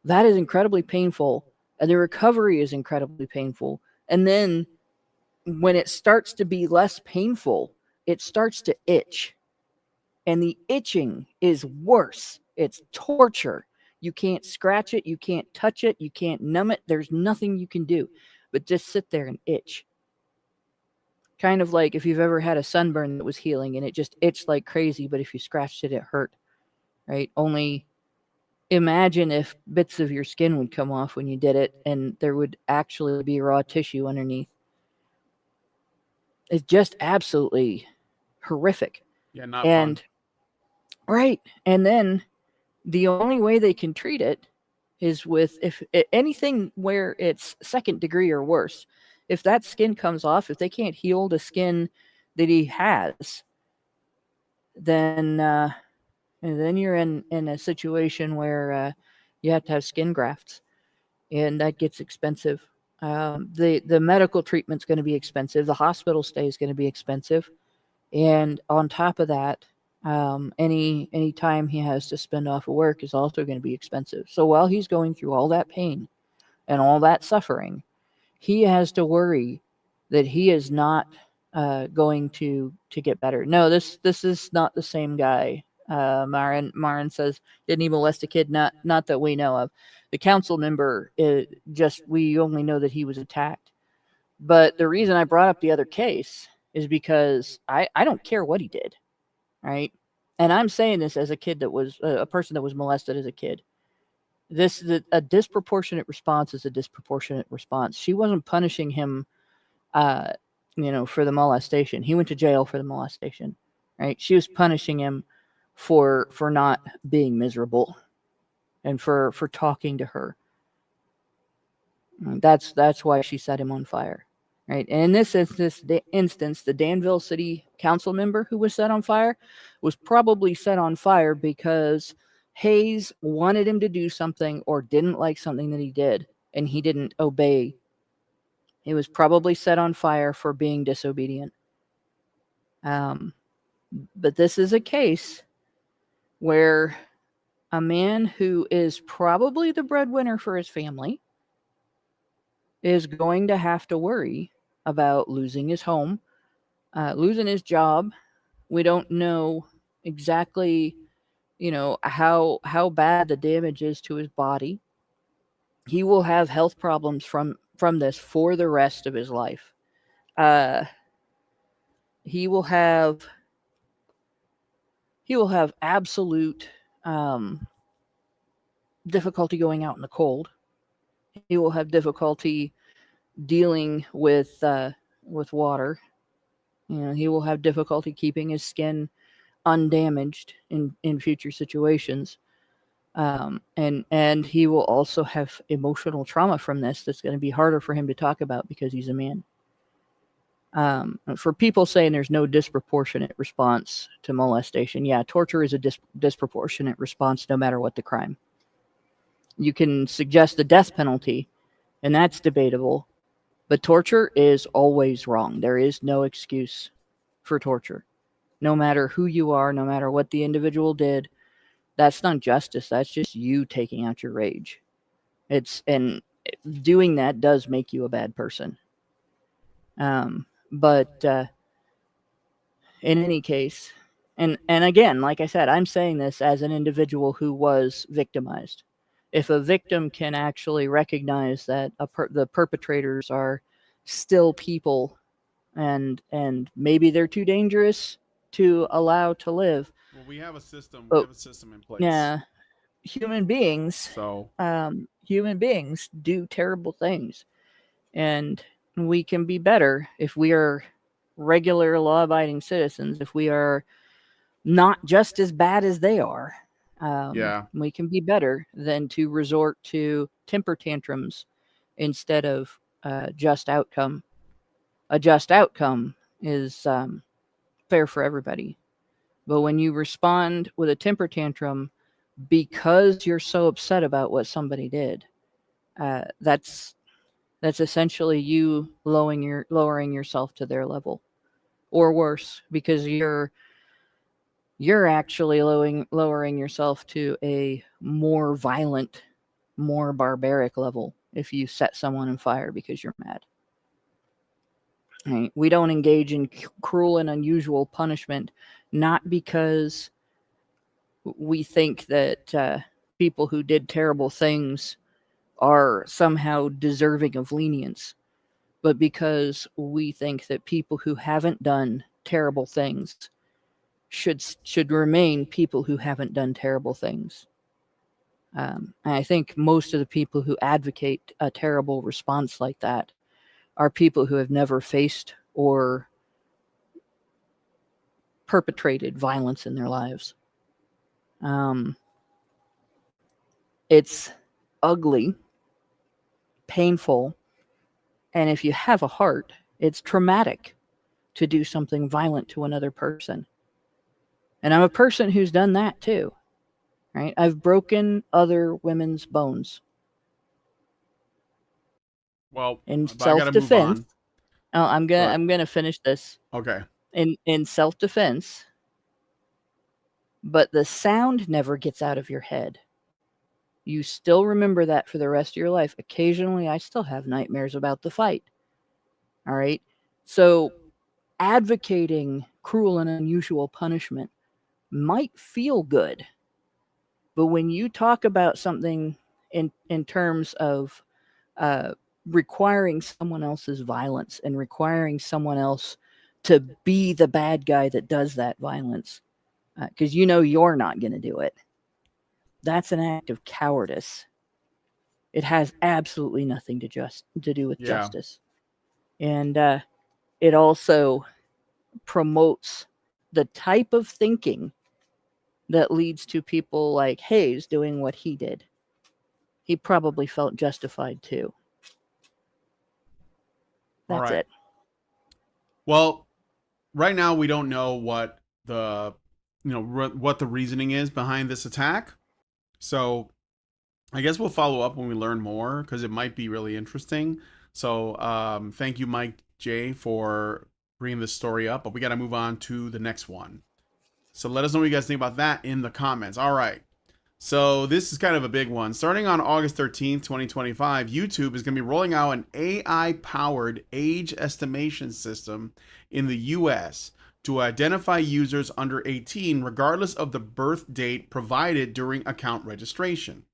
that is incredibly painful, and the recovery is incredibly painful. And then when it starts to be less painful, it starts to itch. And the itching is worse. It's torture. You can't scratch it. You can't touch it. You can't numb it. There's nothing you can do but just sit there and itch. Kind of like if you've ever had a sunburn that was healing and it just itched like crazy, but if you scratched it, it hurt, right? Only imagine if bits of your skin would come off when you did it and there would actually be raw tissue underneath. It's just absolutely horrific. Yeah, not and fun. Right. And then the only way they can treat it is with, if anything where it's second degree or worse, if that skin comes off, if they can't heal the skin that he has, then you're in a situation where you have to have skin grafts, and that gets expensive. The medical treatment's going to be expensive. The hospital stay is going to be expensive. And on top of that, any time he has to spend off of work is also going to be expensive. So while he's going through all that pain and all that suffering, he has to worry that he is not going to get better. No, this is not the same guy. Marin says, didn't he molest a kid? Not that we know of. The council member, we only know that he was attacked. But the reason I brought up the other case is because I don't care what he did, right? And I'm saying this as a kid that was a person that was molested as a kid. A disproportionate response is a disproportionate response. She wasn't punishing him, for the molestation. He went to jail for the molestation, right? She was punishing him for not being miserable and for talking to her. That's why she set him on fire, right? And in this instance, the Danville City Council member who was set on fire was probably set on fire because Hayes wanted him to do something or didn't like something that he did, and he didn't obey. He was probably set on fire for being disobedient. But this is a case where a man who is probably the breadwinner for his family is going to have to worry about losing his home, losing his job. We don't know exactly, how bad the damage is to his body. He will have health problems from this for the rest of his life. He will have absolute difficulty going out in the cold. He will have difficulty dealing with water. He will have difficulty keeping his skin undamaged in future situations. And he will also have emotional trauma from this that's going to be harder for him to talk about because he's a man. For people saying there's no disproportionate response to molestation, yeah, torture is a disproportionate response no matter what the crime. You can suggest the death penalty, and that's debatable, but torture is always wrong. There is no excuse for torture. No matter who you are, no matter what the individual did, that's not justice. That's just you taking out your rage. And doing that does make you a bad person. But in any case, and again, like I said, I'm saying this as an individual who was victimized. If a victim can actually recognize that the perpetrators are still people, and maybe they're too dangerous to allow to live. Well, we have a system. Oh, We have a system in place. Yeah, human beings. So human beings do terrible things, and we can be better if we are regular law-abiding citizens. If we are not just as bad as they are, we can be better than to resort to temper tantrums instead of just outcome. A just outcome is fair for everybody. But when you respond with a temper tantrum because you're so upset about what somebody did, that's essentially you lowering yourself to their level, or worse, because you're actually lowering yourself to a more violent, more barbaric level if you set someone on fire because you're mad. Right? We don't engage in cruel and unusual punishment, not because we think that people who did terrible things are somehow deserving of lenience, but because we think that people who haven't done terrible things should remain people who haven't done terrible things. And I think most of the people who advocate a terrible response like that are people who have never faced or perpetrated violence in their lives. It's ugly, painful, and if you have a heart, it's traumatic to do something violent to another person. And I'm a person who's done that too, right? I've broken other women's bones. Well, in I gotta move self-defense. on. Oh, I'm gonna finish this. Okay. In self-defense, but the sound never gets out of your head. You still remember that for the rest of your life. Occasionally, I still have nightmares about the fight. All right? So advocating cruel and unusual punishment might feel good, but when you talk about something in terms of requiring someone else's violence and requiring someone else to be the bad guy that does that violence, because you're not going to do it, that's an act of cowardice. It has absolutely nothing to do with justice, and it also promotes the type of thinking that leads to people like Hayes doing what he did. He probably felt justified too. That's it. Well, right now we don't know what the what the reasoning is behind this attack. So I guess we'll follow up when we learn more because it might be really interesting. So thank you, Mike J, for bringing this story up. But we got to move on to the next one. So let us know what you guys think about that in the comments. All right. So this is kind of a big one. Starting on August 13th, 2025, YouTube is going to be rolling out an AI-powered age estimation system in the US to identify users under 18 regardless of the birth date provided during account registration.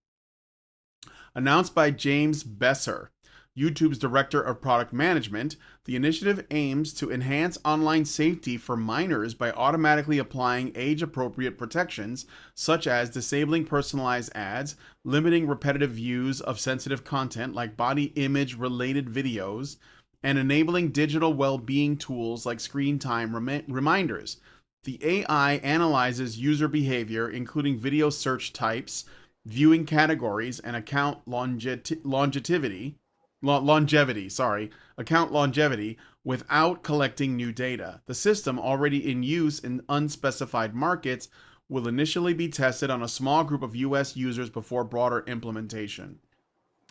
Announced by James Besser, YouTube's Director of Product Management, the initiative aims to enhance online safety for minors by automatically applying age-appropriate protections, such as disabling personalized ads, limiting repetitive views of sensitive content like body image-related videos, and enabling digital well-being tools like screen time reminders. The AI analyzes user behavior, including video search types, viewing categories, and account longevity, without collecting new data. The system, already in use in unspecified markets, will initially be tested on a small group of US users before broader implementation.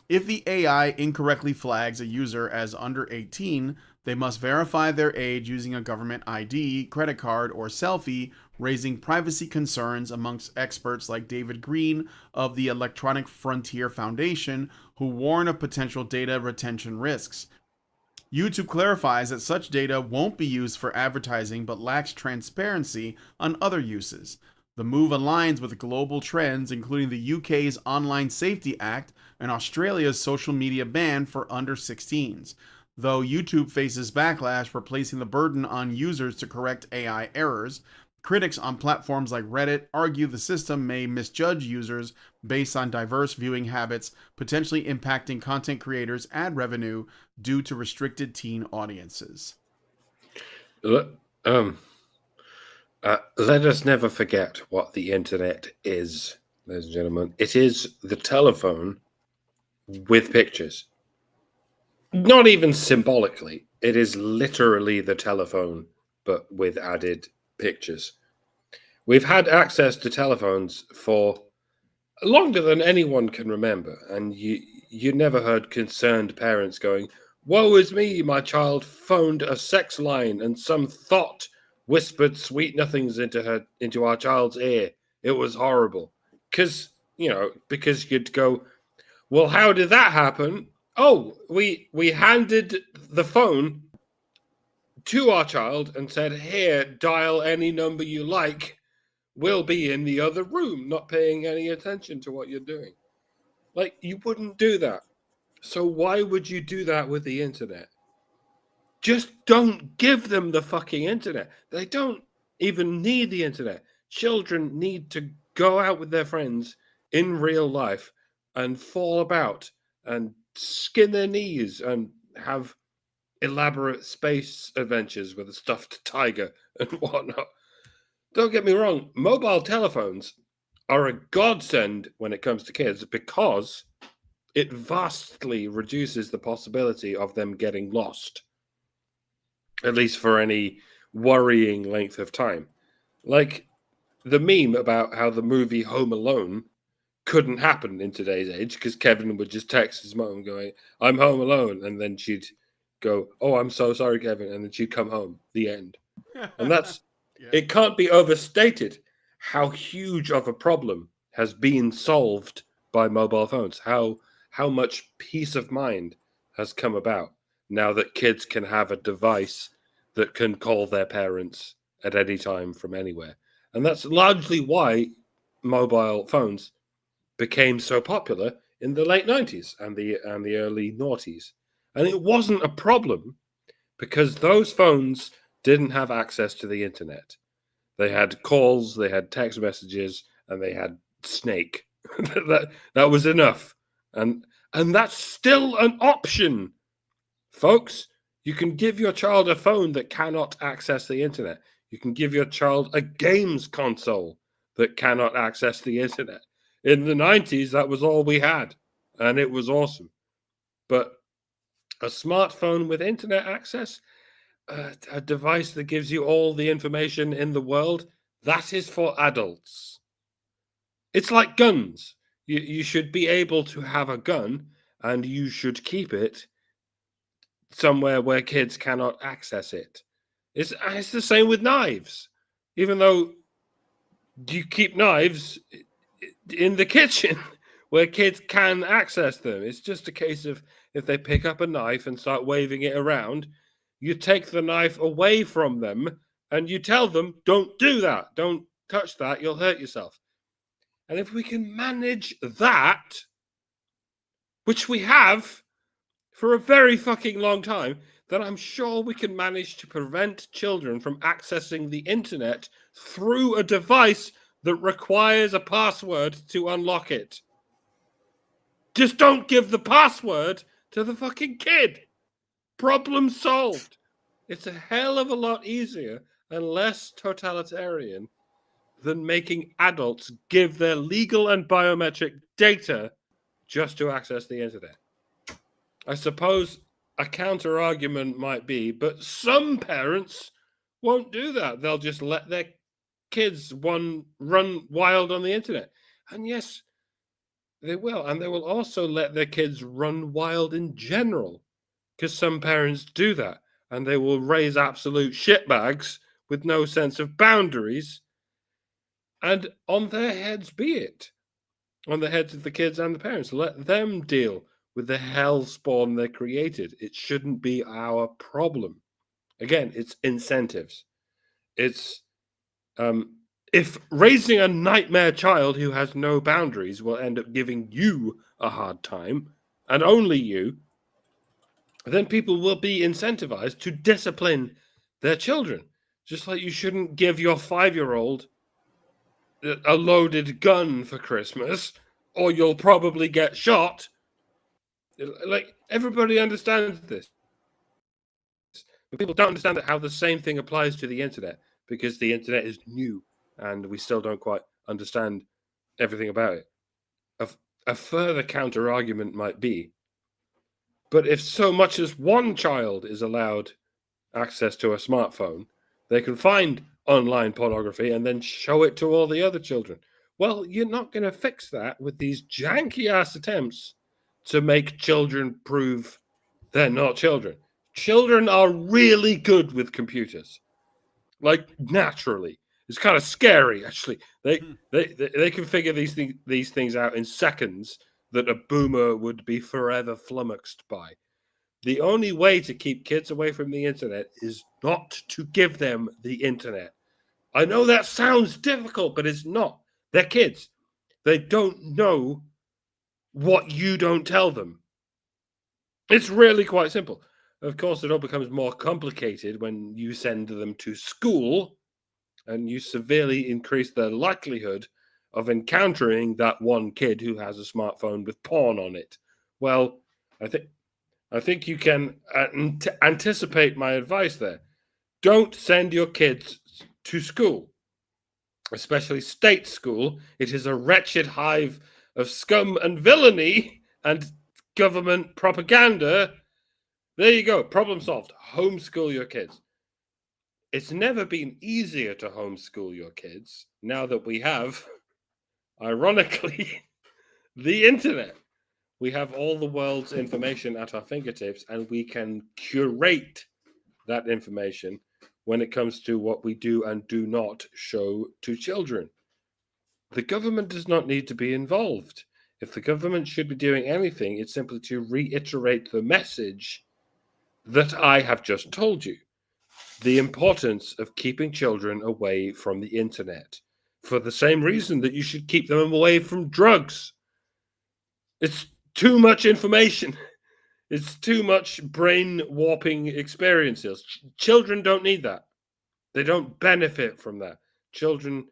If the AI incorrectly flags a user as under 18, they must verify their age using a government ID, credit card, or selfie, raising privacy concerns amongst experts like David Green of the Electronic Frontier Foundation, who warn of potential data retention risks. YouTube clarifies that such data won't be used for advertising but lacks transparency on other uses. The move aligns with global trends, including the UK's Online Safety Act and Australia's social media ban for under 16s. Though YouTube faces backlash for placing the burden on users to correct AI errors, critics on platforms like Reddit argue the system may misjudge users based on diverse viewing habits, potentially impacting content creators' ad revenue due to restricted teen audiences. Let us never forget what the internet is, ladies and gentlemen. It is the telephone with pictures. Not even symbolically. It is literally the telephone, but with added pictures. We've had access to telephones for longer than anyone can remember, and you never heard concerned parents going, "Woe is me, my child phoned a sex line and some thought whispered sweet nothings into our child's ear. It was horrible." Because you'd go, "Well, how did that happen?" "Oh, we handed the phone to our child and said, 'Here, dial any number you like. We'll be in the other room, not paying any attention to what you're doing.'" Like, you wouldn't do that. So why would you do that with the internet? Just don't give them the fucking internet. They don't even need the internet. Children need to go out with their friends in real life and fall about and skin their knees and have elaborate space adventures with a stuffed tiger and whatnot. Don't get me wrong, mobile telephones are a godsend when it comes to kids because it vastly reduces the possibility of them getting lost, at least for any worrying length of time. Like the meme about how the movie Home Alone couldn't happen in today's age because Kevin would just text his mom going, "I'm home alone," and then she'd go, "Oh, I'm so sorry, Kevin," and then she'd come home. The end. And that's It can't be overstated how huge of a problem has been solved by mobile phones, how much peace of mind has come about. now that kids can have a device that can call their parents at any time from anywhere. And that's largely why mobile phones became so popular in the late 90s and the early noughties. And it wasn't a problem because those phones didn't have access to the internet. They had calls, they had text messages, and they had Snake. that was enough. And that's still an option, folks. You can give your child a phone that cannot access the internet. You can give your child a games console that cannot access the internet. In the 90s, that was all we had, and it was awesome. But a smartphone with internet access, a device that gives you all the information in the world, that is for adults. It's like guns. You should be able to have a gun, and you should keep it somewhere where kids cannot access it. It's the same with knives. Even though you keep knives in the kitchen where kids can access them. It's just a case of if they pick up a knife and start waving it around, you take the knife away from them and you tell them, don't do that. Don't touch that. You'll hurt yourself. And if we can manage that, which we have for a very fucking long time, then I'm sure we can manage to prevent children from accessing the internet through a device that requires a password to unlock it. Just don't give the password to the fucking kid. Problem solved. It's a hell of a lot easier and less totalitarian than making adults give their legal and biometric data just to access the internet. I suppose a counter argument might be, but some parents won't do that. They'll just let their kids run wild on the internet. And yes, they will. And they will also let their kids run wild in general, because some parents do that. And they will raise absolute shitbags with no sense of boundaries. And on their heads be it. On the heads of the kids and the parents. Let them deal with the hellspawn they created. It shouldn't be our problem. Again, it's incentives. It's if raising a nightmare child who has no boundaries will end up giving you a hard time, and only you, then people will be incentivized to discipline their children. Just like you shouldn't give your 5-year-old a loaded gun for Christmas, or you'll probably get shot. Like, everybody understands this. But people don't understand how the same thing applies to the internet, because the internet is new and we still don't quite understand everything about it. A further counter argument might be, but if so much as one child is allowed access to a smartphone, they can find online pornography and then show it to all the other children. Well, you're not going to fix that with these janky ass attempts to make children prove they're not children. Children are really good with computers, like naturally. It's kind of scary, actually. They can figure these things out in seconds that a boomer would be forever flummoxed by. The only way to keep kids away from the internet is not to give them the internet. I know that sounds difficult, but it's not. They're kids. They don't know what you don't tell them. It's really quite simple. Of course, it all becomes more complicated when you send them to school and you severely increase the likelihood of encountering that one kid who has a smartphone with porn on it. Well, I think you can anticipate my advice there. Don't send your kids to school, especially state school. It is a wretched hive of scum and villainy and government propaganda. There you go. Problem solved. Homeschool your kids. It's never been easier to homeschool your kids now that we have, ironically, the internet. We have all the world's information at our fingertips, and we can curate that information when it comes to what we do and do not show to children. The government does not need to be involved. If the government should be doing anything, it's simply to reiterate the message that I have just told you. The importance of keeping children away from the internet for the same reason that you should keep them away from drugs. It's too much information. It's too much brain warping experiences. Children don't need that. They don't benefit from that. Children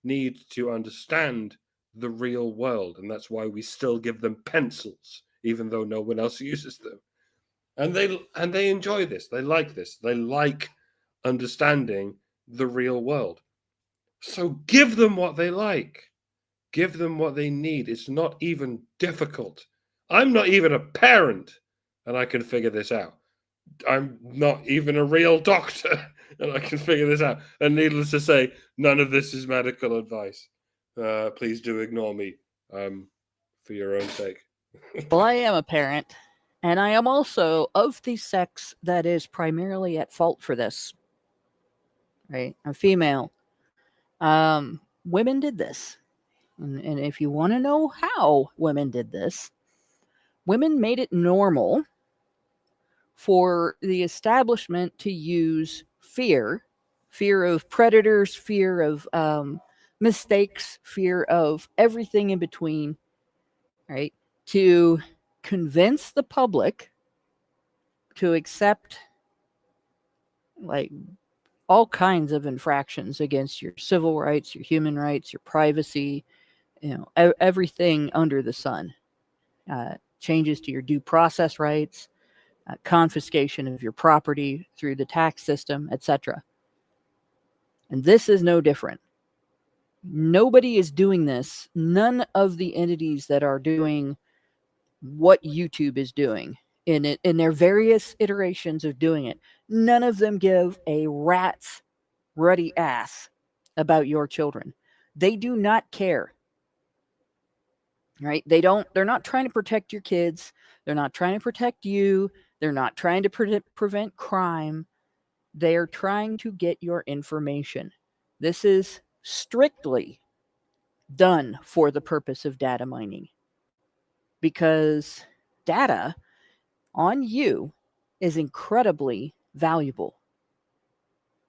need to understand the real world, and that's why we still give them pencils, even though no one else uses them. And they enjoy this. They like this. They like understanding the real world. So give them what they like. Give them what they need. It's not even difficult. I'm not even a parent, and I can figure this out. I'm not even a real doctor, and I can figure this out. And needless to say, none of this is medical advice. Please do ignore me for your own sake. Well, I am a parent, and I am also of the sex that is primarily at fault for this. Right? I'm female. Women did this. And if you want to know how women did this, women made it normal for the establishment to use fear of predators, fear of mistakes, fear of everything in between, right? To convince the public to accept like all kinds of infractions against your civil rights, your human rights, your privacy, everything under the sun. Changes to your due process rights, confiscation of your property through the tax system, etc. And this is no different. Nobody is doing this. None of the entities that are doing what YouTube is doing in their various iterations of doing it, none of them give a rat's ruddy ass about your children. They do not care. Right? They're not trying to protect your kids. They're not trying to protect you. They're not trying to prevent crime. They're trying to get your information. This is strictly done for the purpose of data mining. Because data on you is incredibly valuable.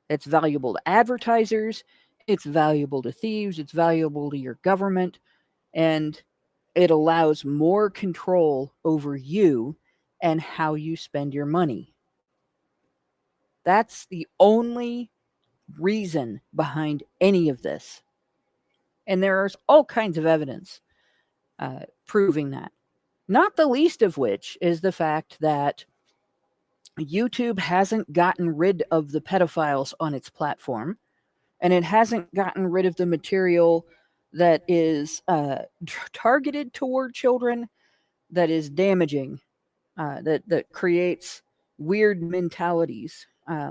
It's valuable to advertisers. It's valuable to thieves. It's valuable to your government. And it allows more control over you and how you spend your money. That's the only reason behind any of this. And there's all kinds of evidence proving that. Not the least of which is the fact that YouTube hasn't gotten rid of the pedophiles on its platform, and it hasn't gotten rid of the material that is targeted toward children, that is damaging, that creates weird mentalities,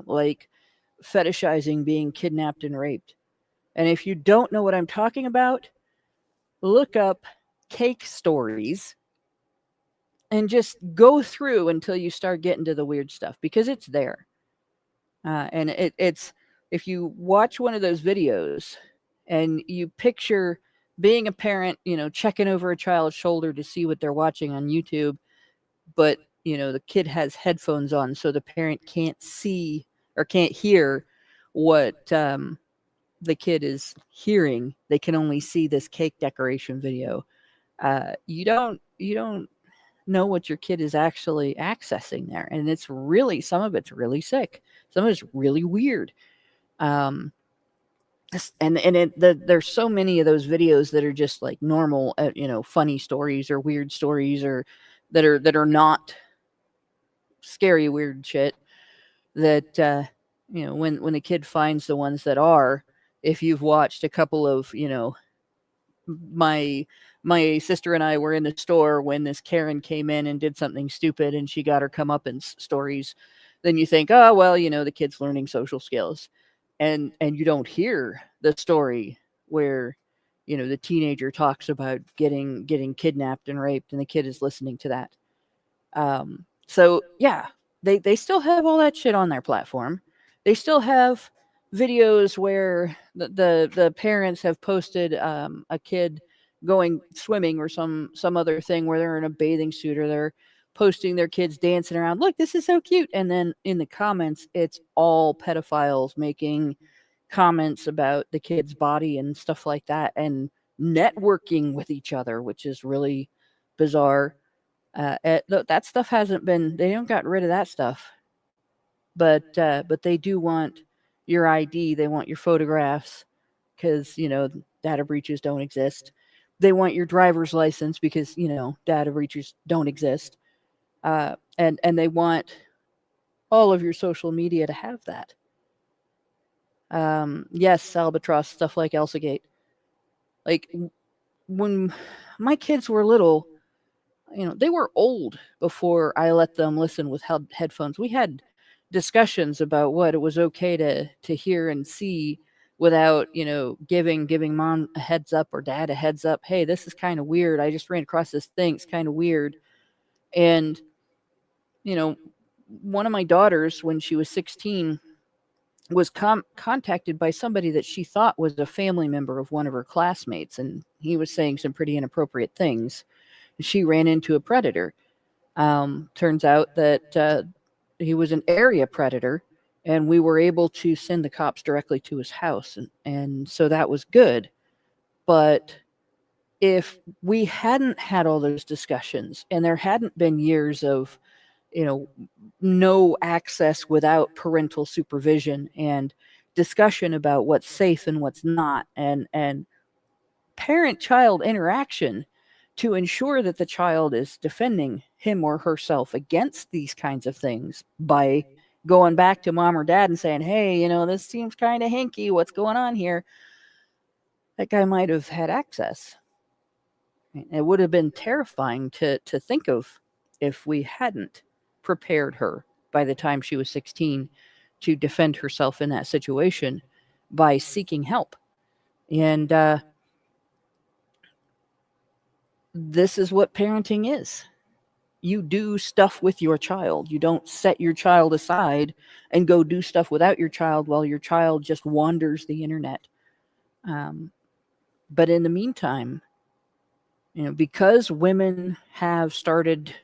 like fetishizing being kidnapped and raped. And if you don't know what I'm talking about, look up cake stories and just go through until you start getting to the weird stuff, because it's there. And it's if you watch one of those videos and you picture being a parent, checking over a child's shoulder to see what they're watching on YouTube, but the kid has headphones on, so the parent can't see or can't hear what the kid is hearing. They can only see this cake decoration video. You don't know what your kid is actually accessing there, and it's really, some of it's really sick, some of it's really weird. There's so many of those videos that are just like normal, funny stories or weird stories, or that are not scary weird shit, that when the kid finds the ones that are, if you've watched a couple of, my sister and I were in the store when this Karen came in and did something stupid and she got her comeuppance stories, then you think, oh, well, the kid's learning social skills. And you don't hear the story where, the teenager talks about getting kidnapped and raped, and the kid is listening to that. So yeah, they still have all that shit on their platform. They still have videos where the parents have posted a kid going swimming or some other thing where they're in a bathing suit, or they're posting their kids dancing around. Look, this is so cute. And then in the comments, it's all pedophiles making comments about the kid's body and stuff like that, and networking with each other, which is really bizarre. That stuff hasn't been, they haven't gotten rid of that stuff. But they do want your ID. They want your photographs because, data breaches don't exist. They want your driver's license because, data breaches don't exist. And they want all of your social media to have that. Yes, Albatross, stuff like Elsagate. Like, when my kids were little, they were old before I let them listen with headphones. We had discussions about what it was okay to hear and see without, giving mom a heads up or dad a heads up. Hey, this is kind of weird. I just ran across this thing. It's kind of weird. And, one of my daughters, when she was 16, was contacted by somebody that she thought was a family member of one of her classmates, and he was saying some pretty inappropriate things. She ran into a predator. Turns out that he was an area predator, and we were able to send the cops directly to his house, and so that was good. But if we hadn't had all those discussions, and there hadn't been years of no access without parental supervision and discussion about what's safe and what's not, and parent-child interaction to ensure that the child is defending him or herself against these kinds of things by going back to mom or dad and saying, hey, this seems kind of hinky. What's going on here? That guy might have had access. It would have been terrifying to think of if we hadn't prepared her by the time she was 16 to defend herself in that situation by seeking help. And this is what parenting is. You do stuff with your child. You don't set your child aside and go do stuff without your child while your child just wanders the internet. But in the meantime, because women have started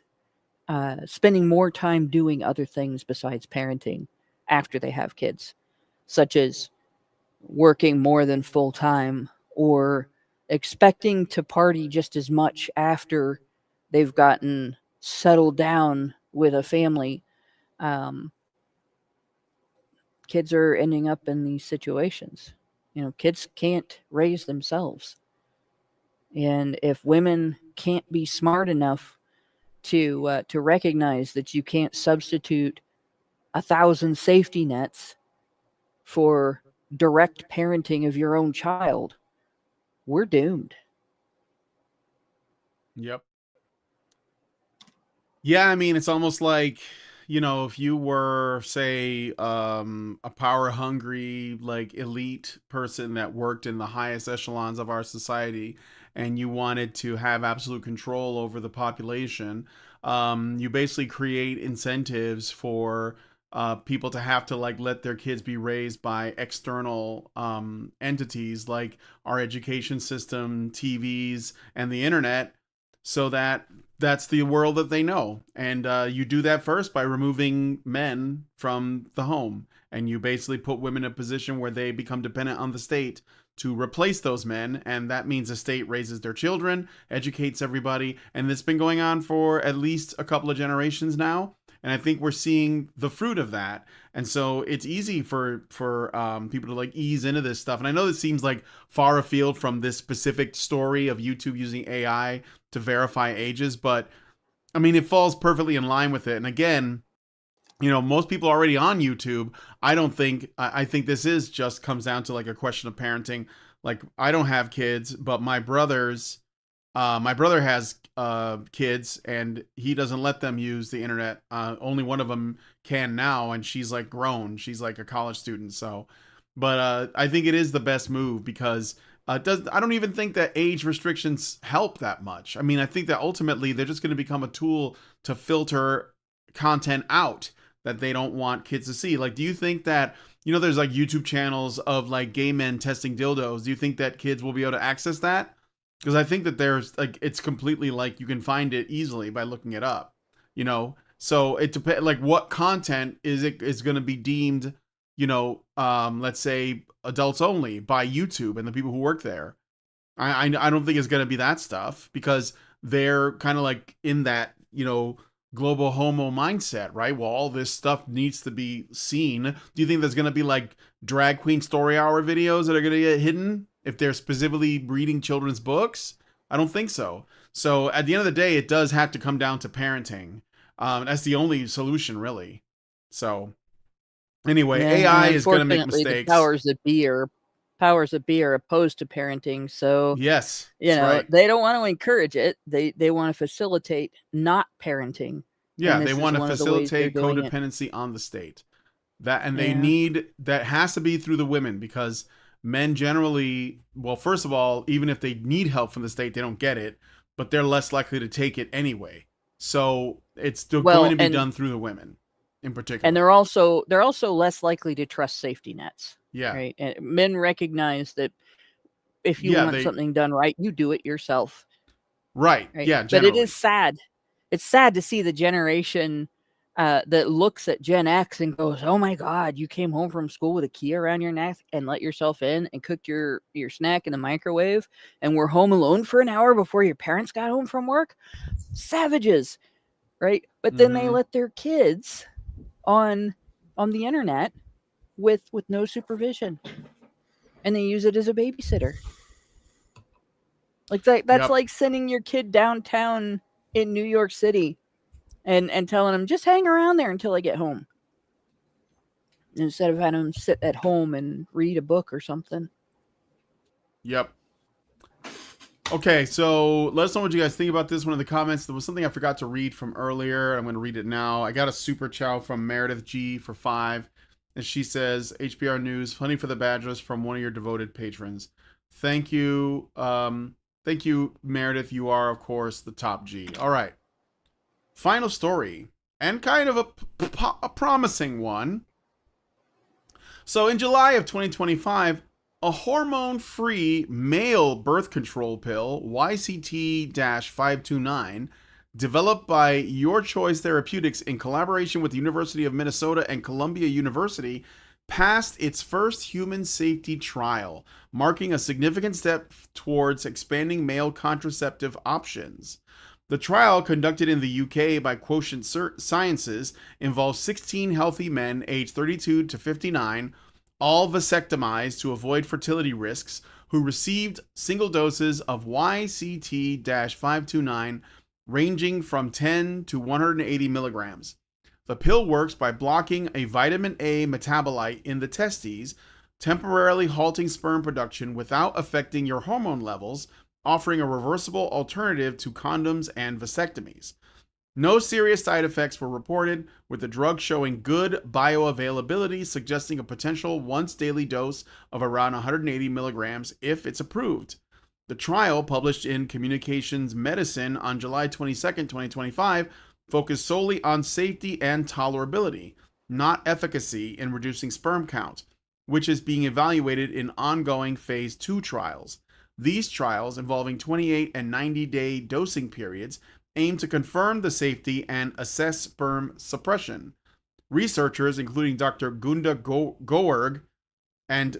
spending more time doing other things besides parenting after they have kids, such as working more than full time or expecting to party just as much after they've gotten settled down with a family, kids are ending up in these situations. Kids can't raise themselves. And if women can't be smart enough to recognize that you can't substitute 1,000 safety nets for direct parenting of your own child, we're doomed. Yep. Yeah, I mean, it's almost like, if you were, say, a power-hungry, like, elite person that worked in the highest echelons of our society, and you wanted to have absolute control over the population, you basically create incentives for people to have to, like, let their kids be raised by external entities like our education system, TVs, and the internet, so that's the world that they know. And you do that first by removing men from the home. And you basically put women in a position where they become dependent on the state to replace those men. And that means the state raises their children, educates everybody. And it's been going on for at least a couple of generations now. And I think we're seeing the fruit of that. And so it's easy for people to, like, ease into this stuff. And I know this seems like far afield from this specific story of YouTube using AI to verify ages, but I mean, it falls perfectly in line with it. And again, most people are already on YouTube. I think this is just comes down to, like, a question of parenting. Like, I don't have kids, but my brother has kids, and he doesn't let them use the internet. Only one of them can now, and she's, like, grown. She's, like, a college student. So, but I think it is the best move because I don't even think that age restrictions help that much. I mean, I think that ultimately they're just going to become a tool to filter content out that they don't want kids to see. Like, do you think that, there's, like, YouTube channels of, like, gay men testing dildos? Do you think that kids will be able to access that? Because I think that there's, like, it's completely, like, you can find it easily by looking it up. you know. So it depends, like what content is going to be deemed, let's say adults only by YouTube and the people who work there. I don't think it's going to be that stuff because they're kind of like in that, global homo mindset, right? Well, all this stuff needs to be seen. Do you think there's going to be like drag queen story hour videos that are going to get hidden if they're specifically reading children's books? I don't think so. So at the end of the day, it does have to come down to parenting. That's the only solution, really. So anyway, Yeah, AI and is going to make unfortunately, the mistakes. powers that be are opposed to parenting. So Yes, that's right. they don't want to encourage it. They want to facilitate not parenting, Yeah, and they this is want to one of the ways they're facilitate doing it. codependency on the state. And they Yeah. need that has to be through the women because men generally, well, first of all, even if they need help from the state, they don't get it, but they're less likely to take it anyway. So it's still going Well, to be done through the women in particular. and they're also less likely to trust safety nets. Yeah. Right. And men recognize that if you want something done right, you do it yourself. Right. Right? Yeah. But it is sad. It's sad to see the generation that looks at Gen X and goes, "Oh my God, you came home from school with a key around your neck and let yourself in and cooked your snack in the microwave and were home alone for an hour before your parents got home from work." Savages, right? But then they let their kids on the internet with no supervision, and they use it as a babysitter. Like that's like sending your kid downtown in New York City and telling them just hang around there until I get home, instead of having them sit at home and read a book or something. Yep. Okay, so let us know what you guys think about this one in the comments. There was something I forgot to read from earlier. I'm going to read it now. I got a super chow from Meredith G for 5. And she says, HBR News, funny for the Badgers from one of your devoted patrons. Thank you. Thank you, Meredith. You are, of course, the top G. All right. Final story. And kind of a promising one. So in July of 2025, a hormone-free male birth control pill, YCT-529, developed by Your Choice Therapeutics in collaboration with the University of Minnesota and Columbia University, passed its first human safety trial, marking a significant step towards expanding male contraceptive options. The trial, conducted in the UK by Quotient Sciences, involves 16 healthy men aged 32 to 59, all vasectomized to avoid fertility risks, who received single doses of YCT-529 ranging from 10 to 180 milligrams. The pill works by blocking a vitamin A metabolite in the testes, temporarily halting sperm production without affecting your hormone levels, offering a reversible alternative to condoms and vasectomies. No serious side effects were reported, with the drug showing good bioavailability, suggesting a potential once-daily dose of around 180 milligrams if it's approved. The trial, published in Communications Medicine on July 22, 2025, focused solely on safety and tolerability, not efficacy in reducing sperm count, which is being evaluated in ongoing Phase 2 trials. These trials, involving 28 and 90-day dosing periods, aim to confirm the safety and assess sperm suppression. Researchers, including Dr. Gunda Georg and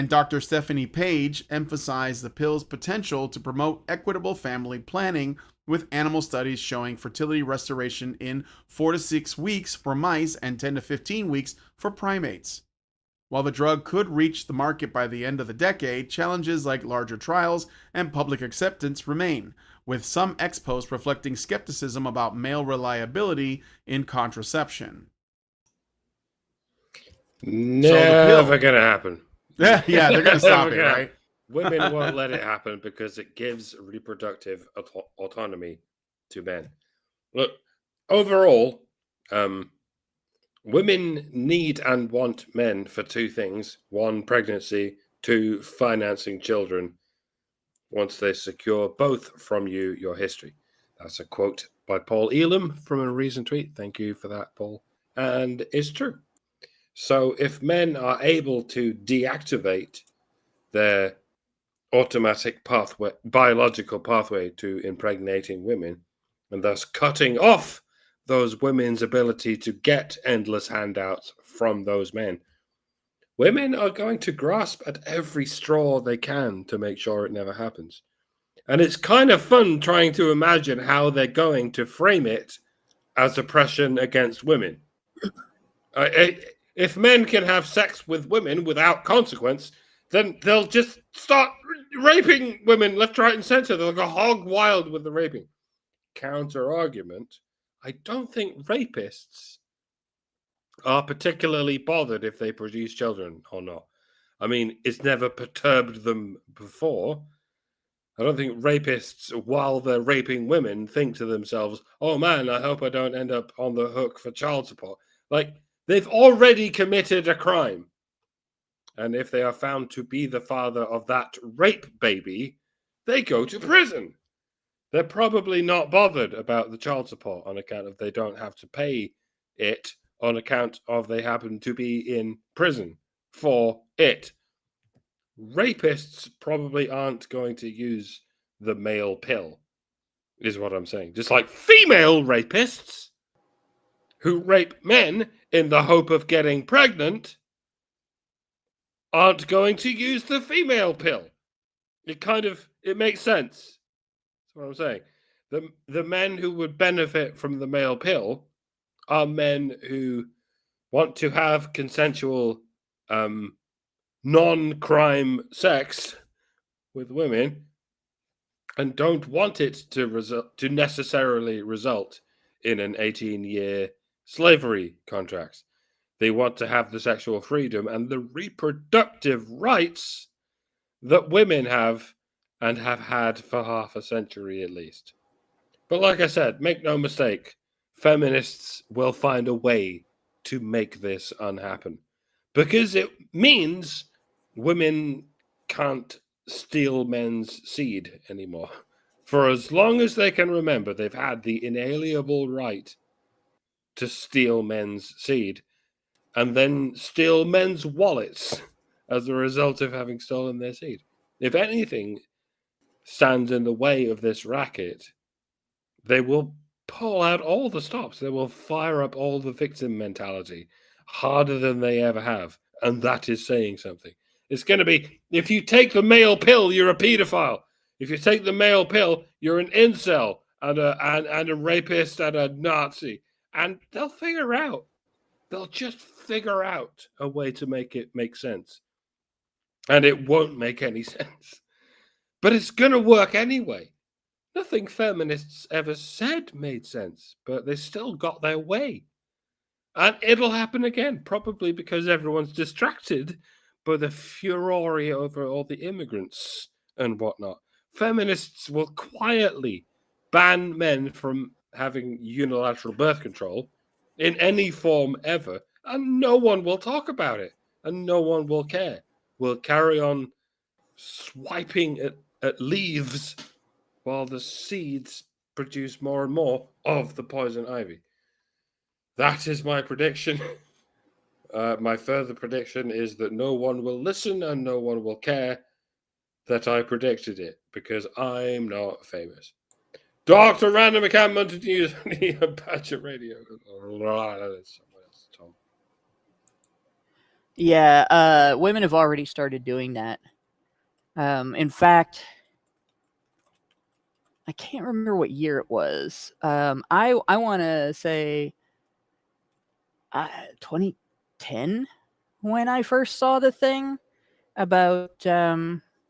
Dr. Stephanie Page, emphasize the pill's potential to promote equitable family planning, with animal studies showing fertility restoration in 4 to 6 weeks for mice and 10 to 15 weeks for primates. While the drug could reach the market by the end of the decade, challenges like larger trials and public acceptance remain, with some ex-posts reflecting skepticism about male reliability in contraception. Never going to happen. Yeah, they're going to stop it, right? Women won't let it happen because it gives reproductive autonomy to men. Look, overall, women need and want men for 2 things. 1, pregnancy. 2, financing children. Once they secure both from you, your history. That's a quote by Paul Elam from a recent tweet. Thank you for that, Paul. And it's true. So if men are able to deactivate their automatic pathway, biological pathway to impregnating women, and thus cutting off those women's ability to get endless handouts from those men. Women are going to grasp at every straw they can to make sure it never happens. And it's kind of fun trying to imagine how they're going to frame it as oppression against women. If men can have sex with women without consequence, then they'll just start raping women left, right, and center. They'll go hog wild with the raping. Counter argument, I don't think rapists are particularly bothered if they produce children or not. I mean, it's never perturbed them before. I don't think rapists, while they're raping women, think to themselves, oh man, I hope I don't end up on the hook for child support. Like, they've already committed a crime. And if they are found to be the father of that rape baby, they go to prison. They're probably not bothered about the child support on account of they don't have to pay it, on account of they happen to be in prison for it. Rapists probably aren't going to use the male pill, is what I'm saying. Just like female rapists who rape men in the hope of getting pregnant aren't going to use the female pill. It makes sense. That's what I'm saying. The men who would benefit from the male pill are men who want to have consensual non-crime sex with women and don't want it to necessarily result in an 18-year slavery contract. They want to have the sexual freedom and the reproductive rights that women have and have had for half a century at least. But like I said, make no mistake, feminists will find a way to make this unhappen because it means women can't steal men's seed anymore. For as long as they can remember, they've had the inalienable right to steal men's seed and then steal men's wallets as a result of having stolen their seed. If anything stands in the way of this racket, they will pull out all the stops. They will fire up all the victim mentality harder than they ever have. And that is saying something. It's going to be, if you take the male pill, you're a pedophile. If you take the male pill, you're an incel and a rapist and a Nazi. And they'll figure out. They'll just figure out a way to make it make sense. And it won't make any sense. But it's going to work anyway. Nothing feminists ever said made sense, but they still got their way. And it'll happen again, probably because everyone's distracted by the furore over all the immigrants and whatnot. Feminists will quietly ban men from having unilateral birth control in any form ever, and no one will talk about it, and no one will care. We'll carry on swiping at leaves while the seeds produce more and more of the poison ivy. That is my prediction. My further prediction is that no one will listen and no one will care that I predicted it because I'm not famous. Dr. Random Account Mounted News on Badger Radio. Yeah, women have already started doing that. In fact, I can't remember what year it was. I want to say 2010 when I first saw the thing about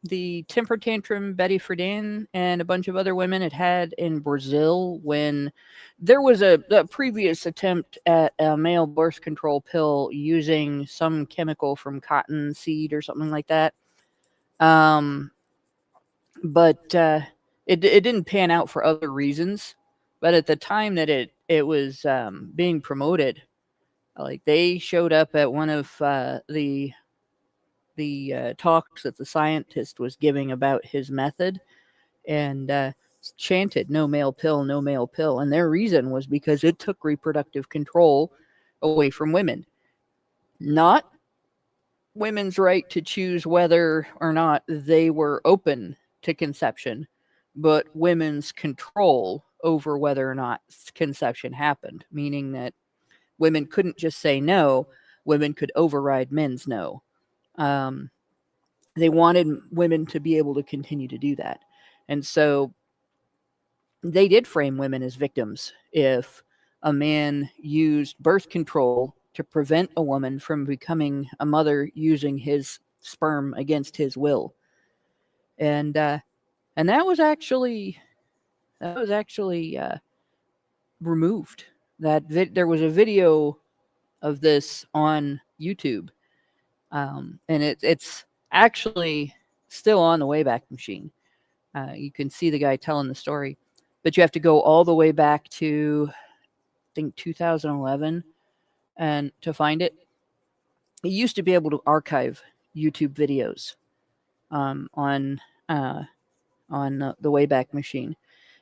the temper tantrum Betty Friedan and a bunch of other women had in Brazil when there was a previous attempt at a male birth control pill using some chemical from cotton seed or something like that. But it didn't pan out for other reasons. But at the time that it was being promoted, like they showed up at one of the talks that the scientist was giving about his method and chanted no male pill, and their reason was because it took reproductive control away from women, not women's right to choose whether or not they were open to conception, but women's control over whether or not conception happened, meaning that women couldn't just say no, women could override men's no. They wanted women to be able to continue to do that. And so they did frame women as victims if a man used birth control to prevent a woman from becoming a mother using his sperm against his will. And that was actually removed. There was a video of this on YouTube, and it's actually still on the Wayback Machine. You can see the guy telling the story, but you have to go all the way back to, I think, 2011 and to find it. You used to be able to archive YouTube videos on the Wayback Machine,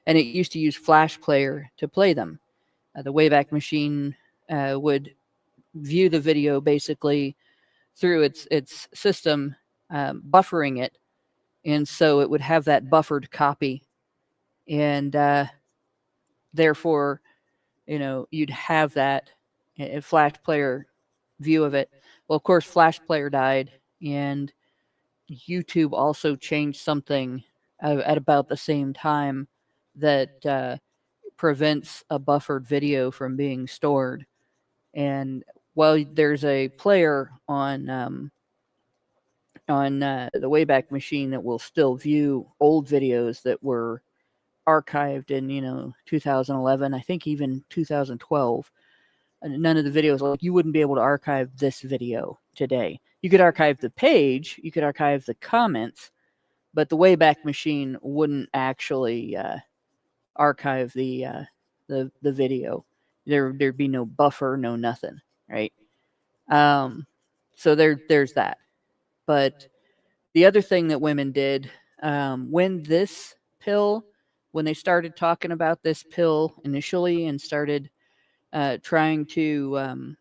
and it used to use Flash Player to play them. The Wayback Machine would view the video basically through its system, buffering it, and so it would have that buffered copy, and therefore, you'd have that Flash Player view of it. Well, of course, Flash Player died, and YouTube also changed something at about the same time that prevents a buffered video from being stored. And while there's a player on the Wayback Machine that will still view old videos that were archived in 2011, I think even 2012, and none of the videos, like, you wouldn't be able to archive this video today. You could archive the page, you could archive the comments, but the Wayback Machine wouldn't actually archive the video. There'd be no buffer, no nothing, right? So there's that. But the other thing that women did, when they started talking about this pill initially and started trying to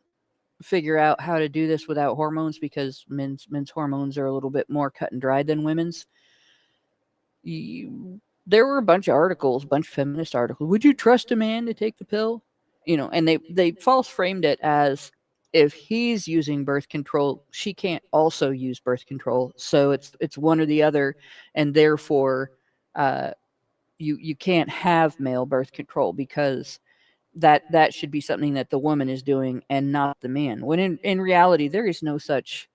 figure out how to do this without hormones, because men's hormones are a little bit more cut and dried than women's. There were a bunch of feminist articles. Would you trust a man to take the pill? And they false framed it as, if he's using birth control, she can't also use birth control. So it's one or the other, and therefore you can't have male birth control, because that should be something that the woman is doing and not the man. When in reality, there is no such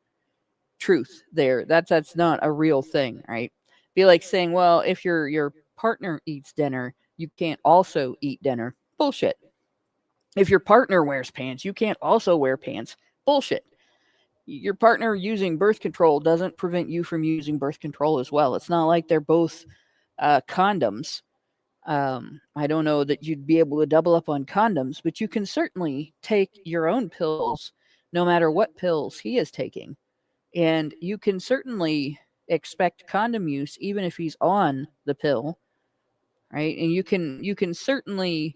truth there. That's not a real thing, right? Be like saying, well, if your partner eats dinner, you can't also eat dinner. Bullshit. If your partner wears pants, you can't also wear pants. Bullshit. Your partner using birth control doesn't prevent you from using birth control as well. It's not like they're both condoms. I don't know that you'd be able to double up on condoms, but you can certainly take your own pills, no matter what pills he is taking. And you can certainly expect condom use even if he's on the pill, right? And you can certainly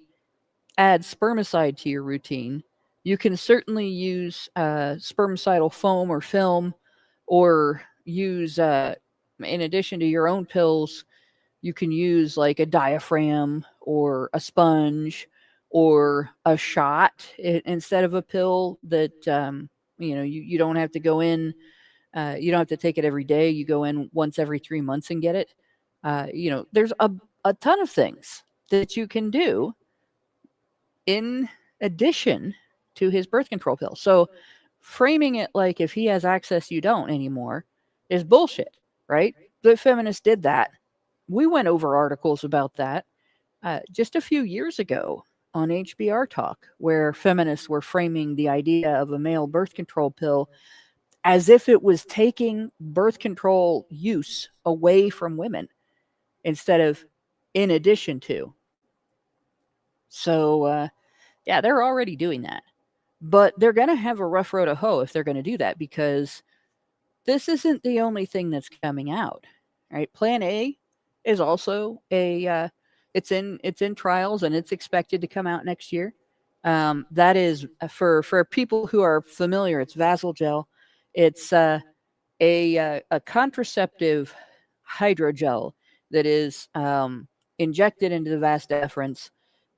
add spermicide to your routine. You can certainly use spermicidal foam or film, or use, in addition to your own pills, you can use like a diaphragm or a sponge or a shot instead of a pill that, you don't have to go in. You don't have to take it every day. You go in once every 3 months and get it. There's a ton of things that you can do in addition to his birth control pill. So framing it like if he has access, you don't anymore is bullshit, right? The feminists did that. We went over articles about that just a few years ago on HBR Talk, where feminists were framing the idea of a male birth control pill as if it was taking birth control use away from women instead of in addition to. So, yeah, they're already doing that. But they're going to have a rough road to hoe if they're going to do that, because this isn't the only thing that's coming out, right? Plan A is also it's in trials, and it's expected to come out next year. That is for people who are familiar. It's Vasogel. It's a contraceptive hydrogel that is injected into the vas deferens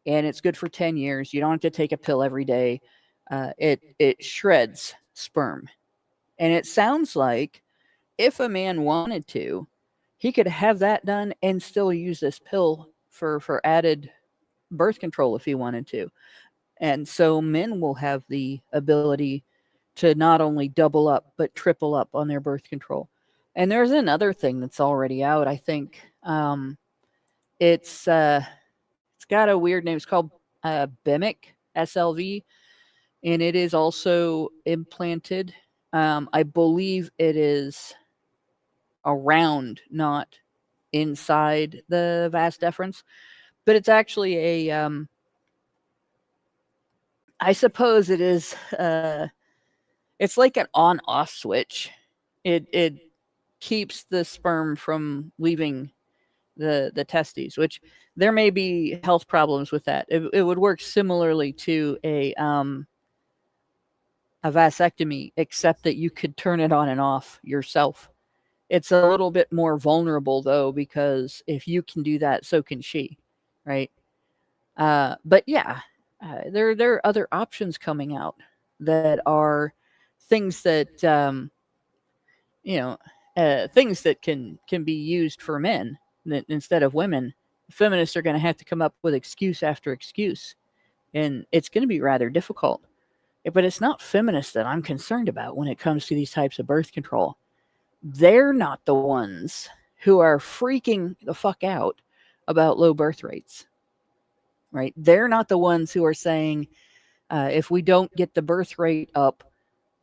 and it's good for 10 years. You don't have to take a pill every day. It shreds sperm. And it sounds like if a man wanted to, he could have that done and still use this pill for added birth control if he wanted to. And so men will have the ability to not only double up, but triple up on their birth control. And there's another thing that's already out. I think it's got a weird name. It's called BEMIC, SLV, and it is also implanted. I believe it is around, not inside the vas deferens, but it's actually a I suppose it is it's like an on-off switch. It keeps the sperm from leaving the testes, which there may be health problems with that. It would work similarly to a vasectomy, except that you could turn it on and off yourself. It's a little bit more vulnerable though, because if you can do that, so can she, right? But yeah, there are other options coming out that are things that things that can be used for men instead of women. Feminists are going to have to come up with excuse after excuse, and it's going to be rather difficult. But it's not feminists that I'm concerned about when it comes to these types of birth control. They're not the ones who are freaking the fuck out about low birth rates, right? They're not the ones who are saying, if we don't get the birth rate up,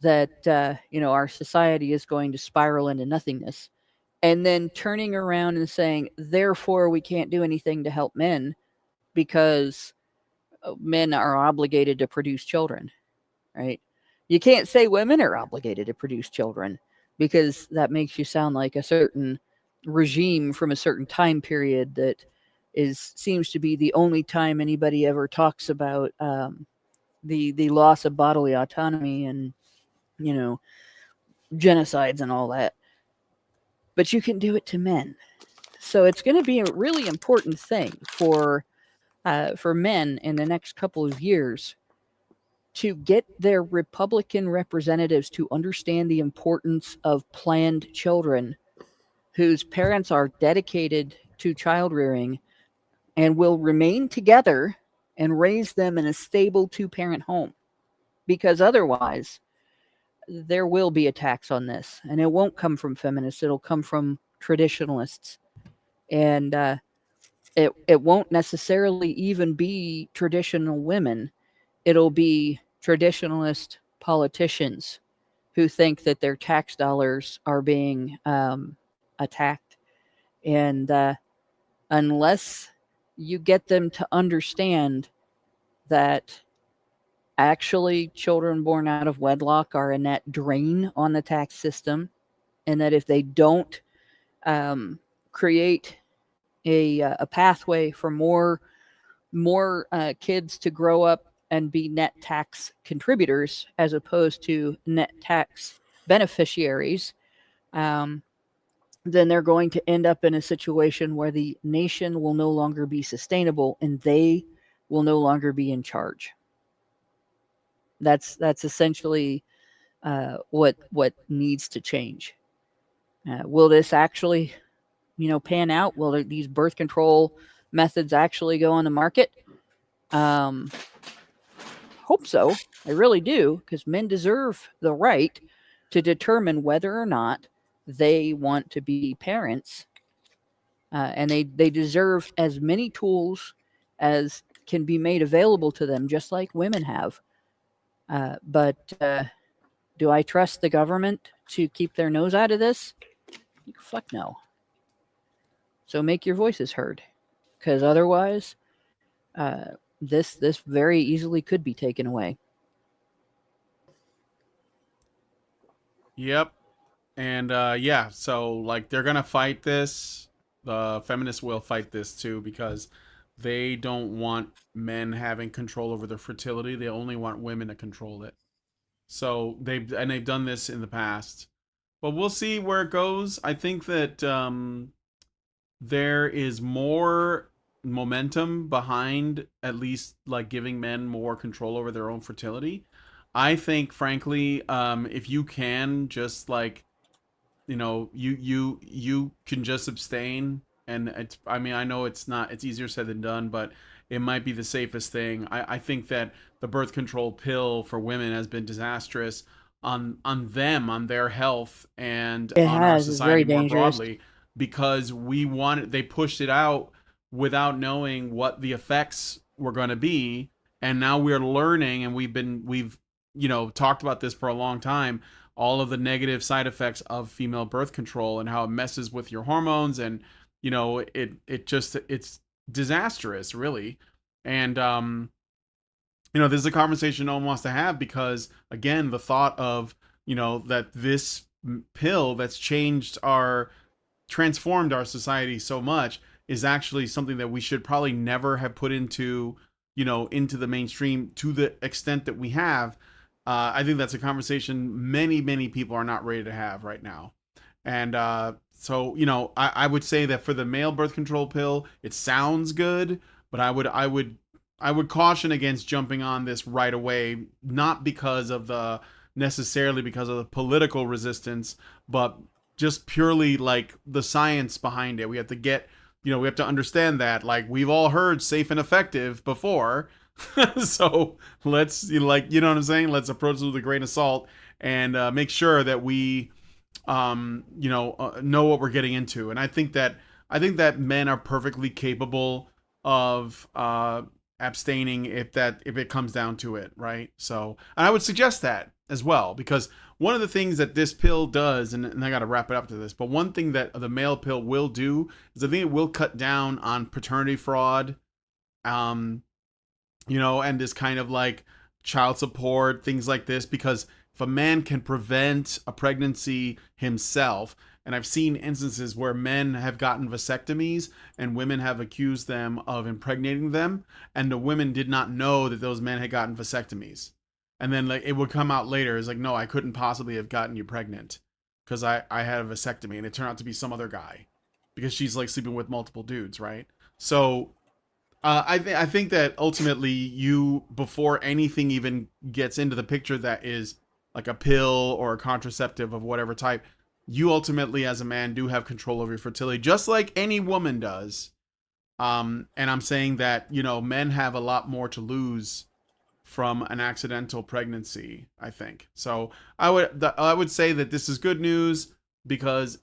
that our society is going to spiral into nothingness, and then turning around and saying, therefore we can't do anything to help men because men are obligated to produce children, right? You can't say women are obligated to produce children, because that makes you sound like a certain regime from a certain time period that seems to be the only time anybody ever talks about the loss of bodily autonomy and genocides and all that. But you can do it to men. So it's going to be a really important thing for men in the next couple of years to get their Republican representatives to understand the importance of planned children whose parents are dedicated to child rearing and will remain together and raise them in a stable two-parent home. Because otherwise, there will be attacks on this, and it won't come from feminists. It'll come from traditionalists, and it won't necessarily even be traditional women. It'll be traditionalist politicians who think that their tax dollars are being attacked, and unless you get them to understand that actually children born out of wedlock are a net drain on the tax system, and that if they don't create a pathway for more kids to grow up and be net tax contributors as opposed to net tax beneficiaries, then they're going to end up in a situation where the nation will no longer be sustainable and they will no longer be in charge. That's essentially what needs to change. Will this actually, pan out? Will these birth control methods actually go on the market? Hope so. I really do, because men deserve the right to determine whether or not they want to be parents, and they deserve as many tools as can be made available to them, just like women have. But do I trust the government to keep their nose out of this? Fuck no. So make your voices heard, because otherwise, this very easily could be taken away. Yep. And so like they're gonna fight this. The feminists will fight this too, because they don't want men having control over their fertility. They only want women to control it. So they've done this in the past, but we'll see where it goes. I think that there is more momentum behind at least like giving men more control over their own fertility. I think, frankly, if you can just like, you can just abstain, and it's. I mean, I know it's easier said than done, but it might be the safest thing. I think that the birth control pill for women has been disastrous on them, on their health, and It on our has. It's society very more dangerous. broadly, because they pushed it out without knowing what the effects were going to be, and now we're learning, and we've talked about this for a long time, all of the negative side effects of female birth control and how it messes with your hormones, and it's disastrous, really. And this is a conversation no one wants to have, because again, the thought of that this pill that's transformed our society so much is actually something that we should probably never have put into the mainstream to the extent that we have. I think that's a conversation many people are not ready to have right now. And so I would say that for the male birth control pill, it sounds good, but I would caution against jumping on this right away, not necessarily because of the political resistance, but just purely like the science behind it. We have to understand that, like, we've all heard safe and effective before. So let's, what I'm saying? Let's approach it with a grain of salt, and make sure that we, know what we're getting into. And I think that men are perfectly capable of abstaining if it comes down to it, right? So, and I would suggest that as well, because one of the things that this pill does, and I got to wrap it up to this, but one thing that the male pill will do is I think it will cut down on paternity fraud, and this kind of like child support, things like this, because if a man can prevent a pregnancy himself, and I've seen instances where men have gotten vasectomies and women have accused them of impregnating them, and the women did not know that those men had gotten vasectomies. And then like it would come out later, it's like, no, I couldn't possibly have gotten you pregnant because I had a vasectomy, and it turned out to be some other guy because she's like sleeping with multiple dudes, right? So I think that ultimately, before anything even gets into the picture that is like a pill or a contraceptive of whatever type, you ultimately as a man do have control over your fertility, just like any woman does. And I'm saying that, men have a lot more to lose from an accidental pregnancy, I think. So I would say that this is good news, because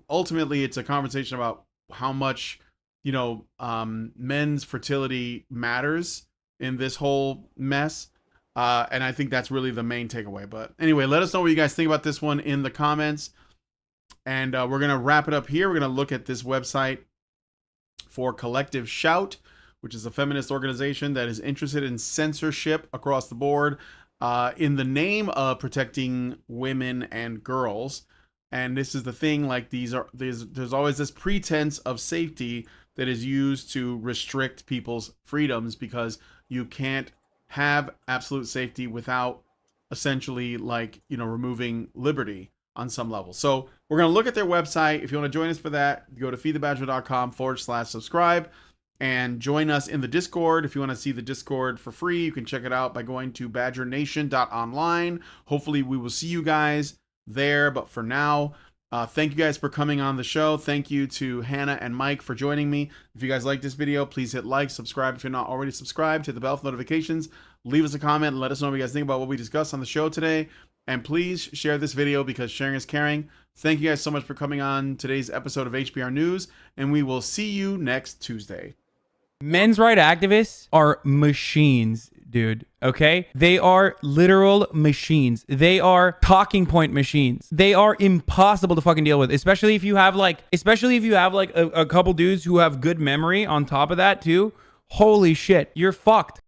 ultimately it's a conversation about how much men's fertility matters in this whole mess. And I think that's really the main takeaway. But anyway, let us know what you guys think about this one in the comments. And we're going to wrap it up here. We're going to look at this website for Collective Shout, which is a feminist organization that is interested in censorship across the board in the name of protecting women and girls. And this is the thing, like there's always this pretense of safety that is used to restrict people's freedoms, because you can't have absolute safety without essentially removing liberty on some level. So we're going to look at their website. If you want to join us for that, go to feedthebadger.com/subscribe and join us in the Discord. If you want to see the Discord for free, you can check it out by going to badgernation.online. Hopefully we will see you guys there. But for now, thank you guys for coming on the show. Thank you to Hannah and Mike for joining me. If you guys like this video, please hit like, subscribe if you're not already subscribed, hit the bell for notifications, leave us a comment, and let us know what you guys think about what we discussed on the show today. And please share this video, because sharing is caring. Thank you guys so much for coming on today's episode of HBR News, and we will see you next Tuesday. Men's rights activists are machines, dude. Okay? They are literal machines. They are talking point machines. They are impossible to fucking deal with, especially if you have like a couple dudes who have good memory on top of that too. Holy shit, you're fucked.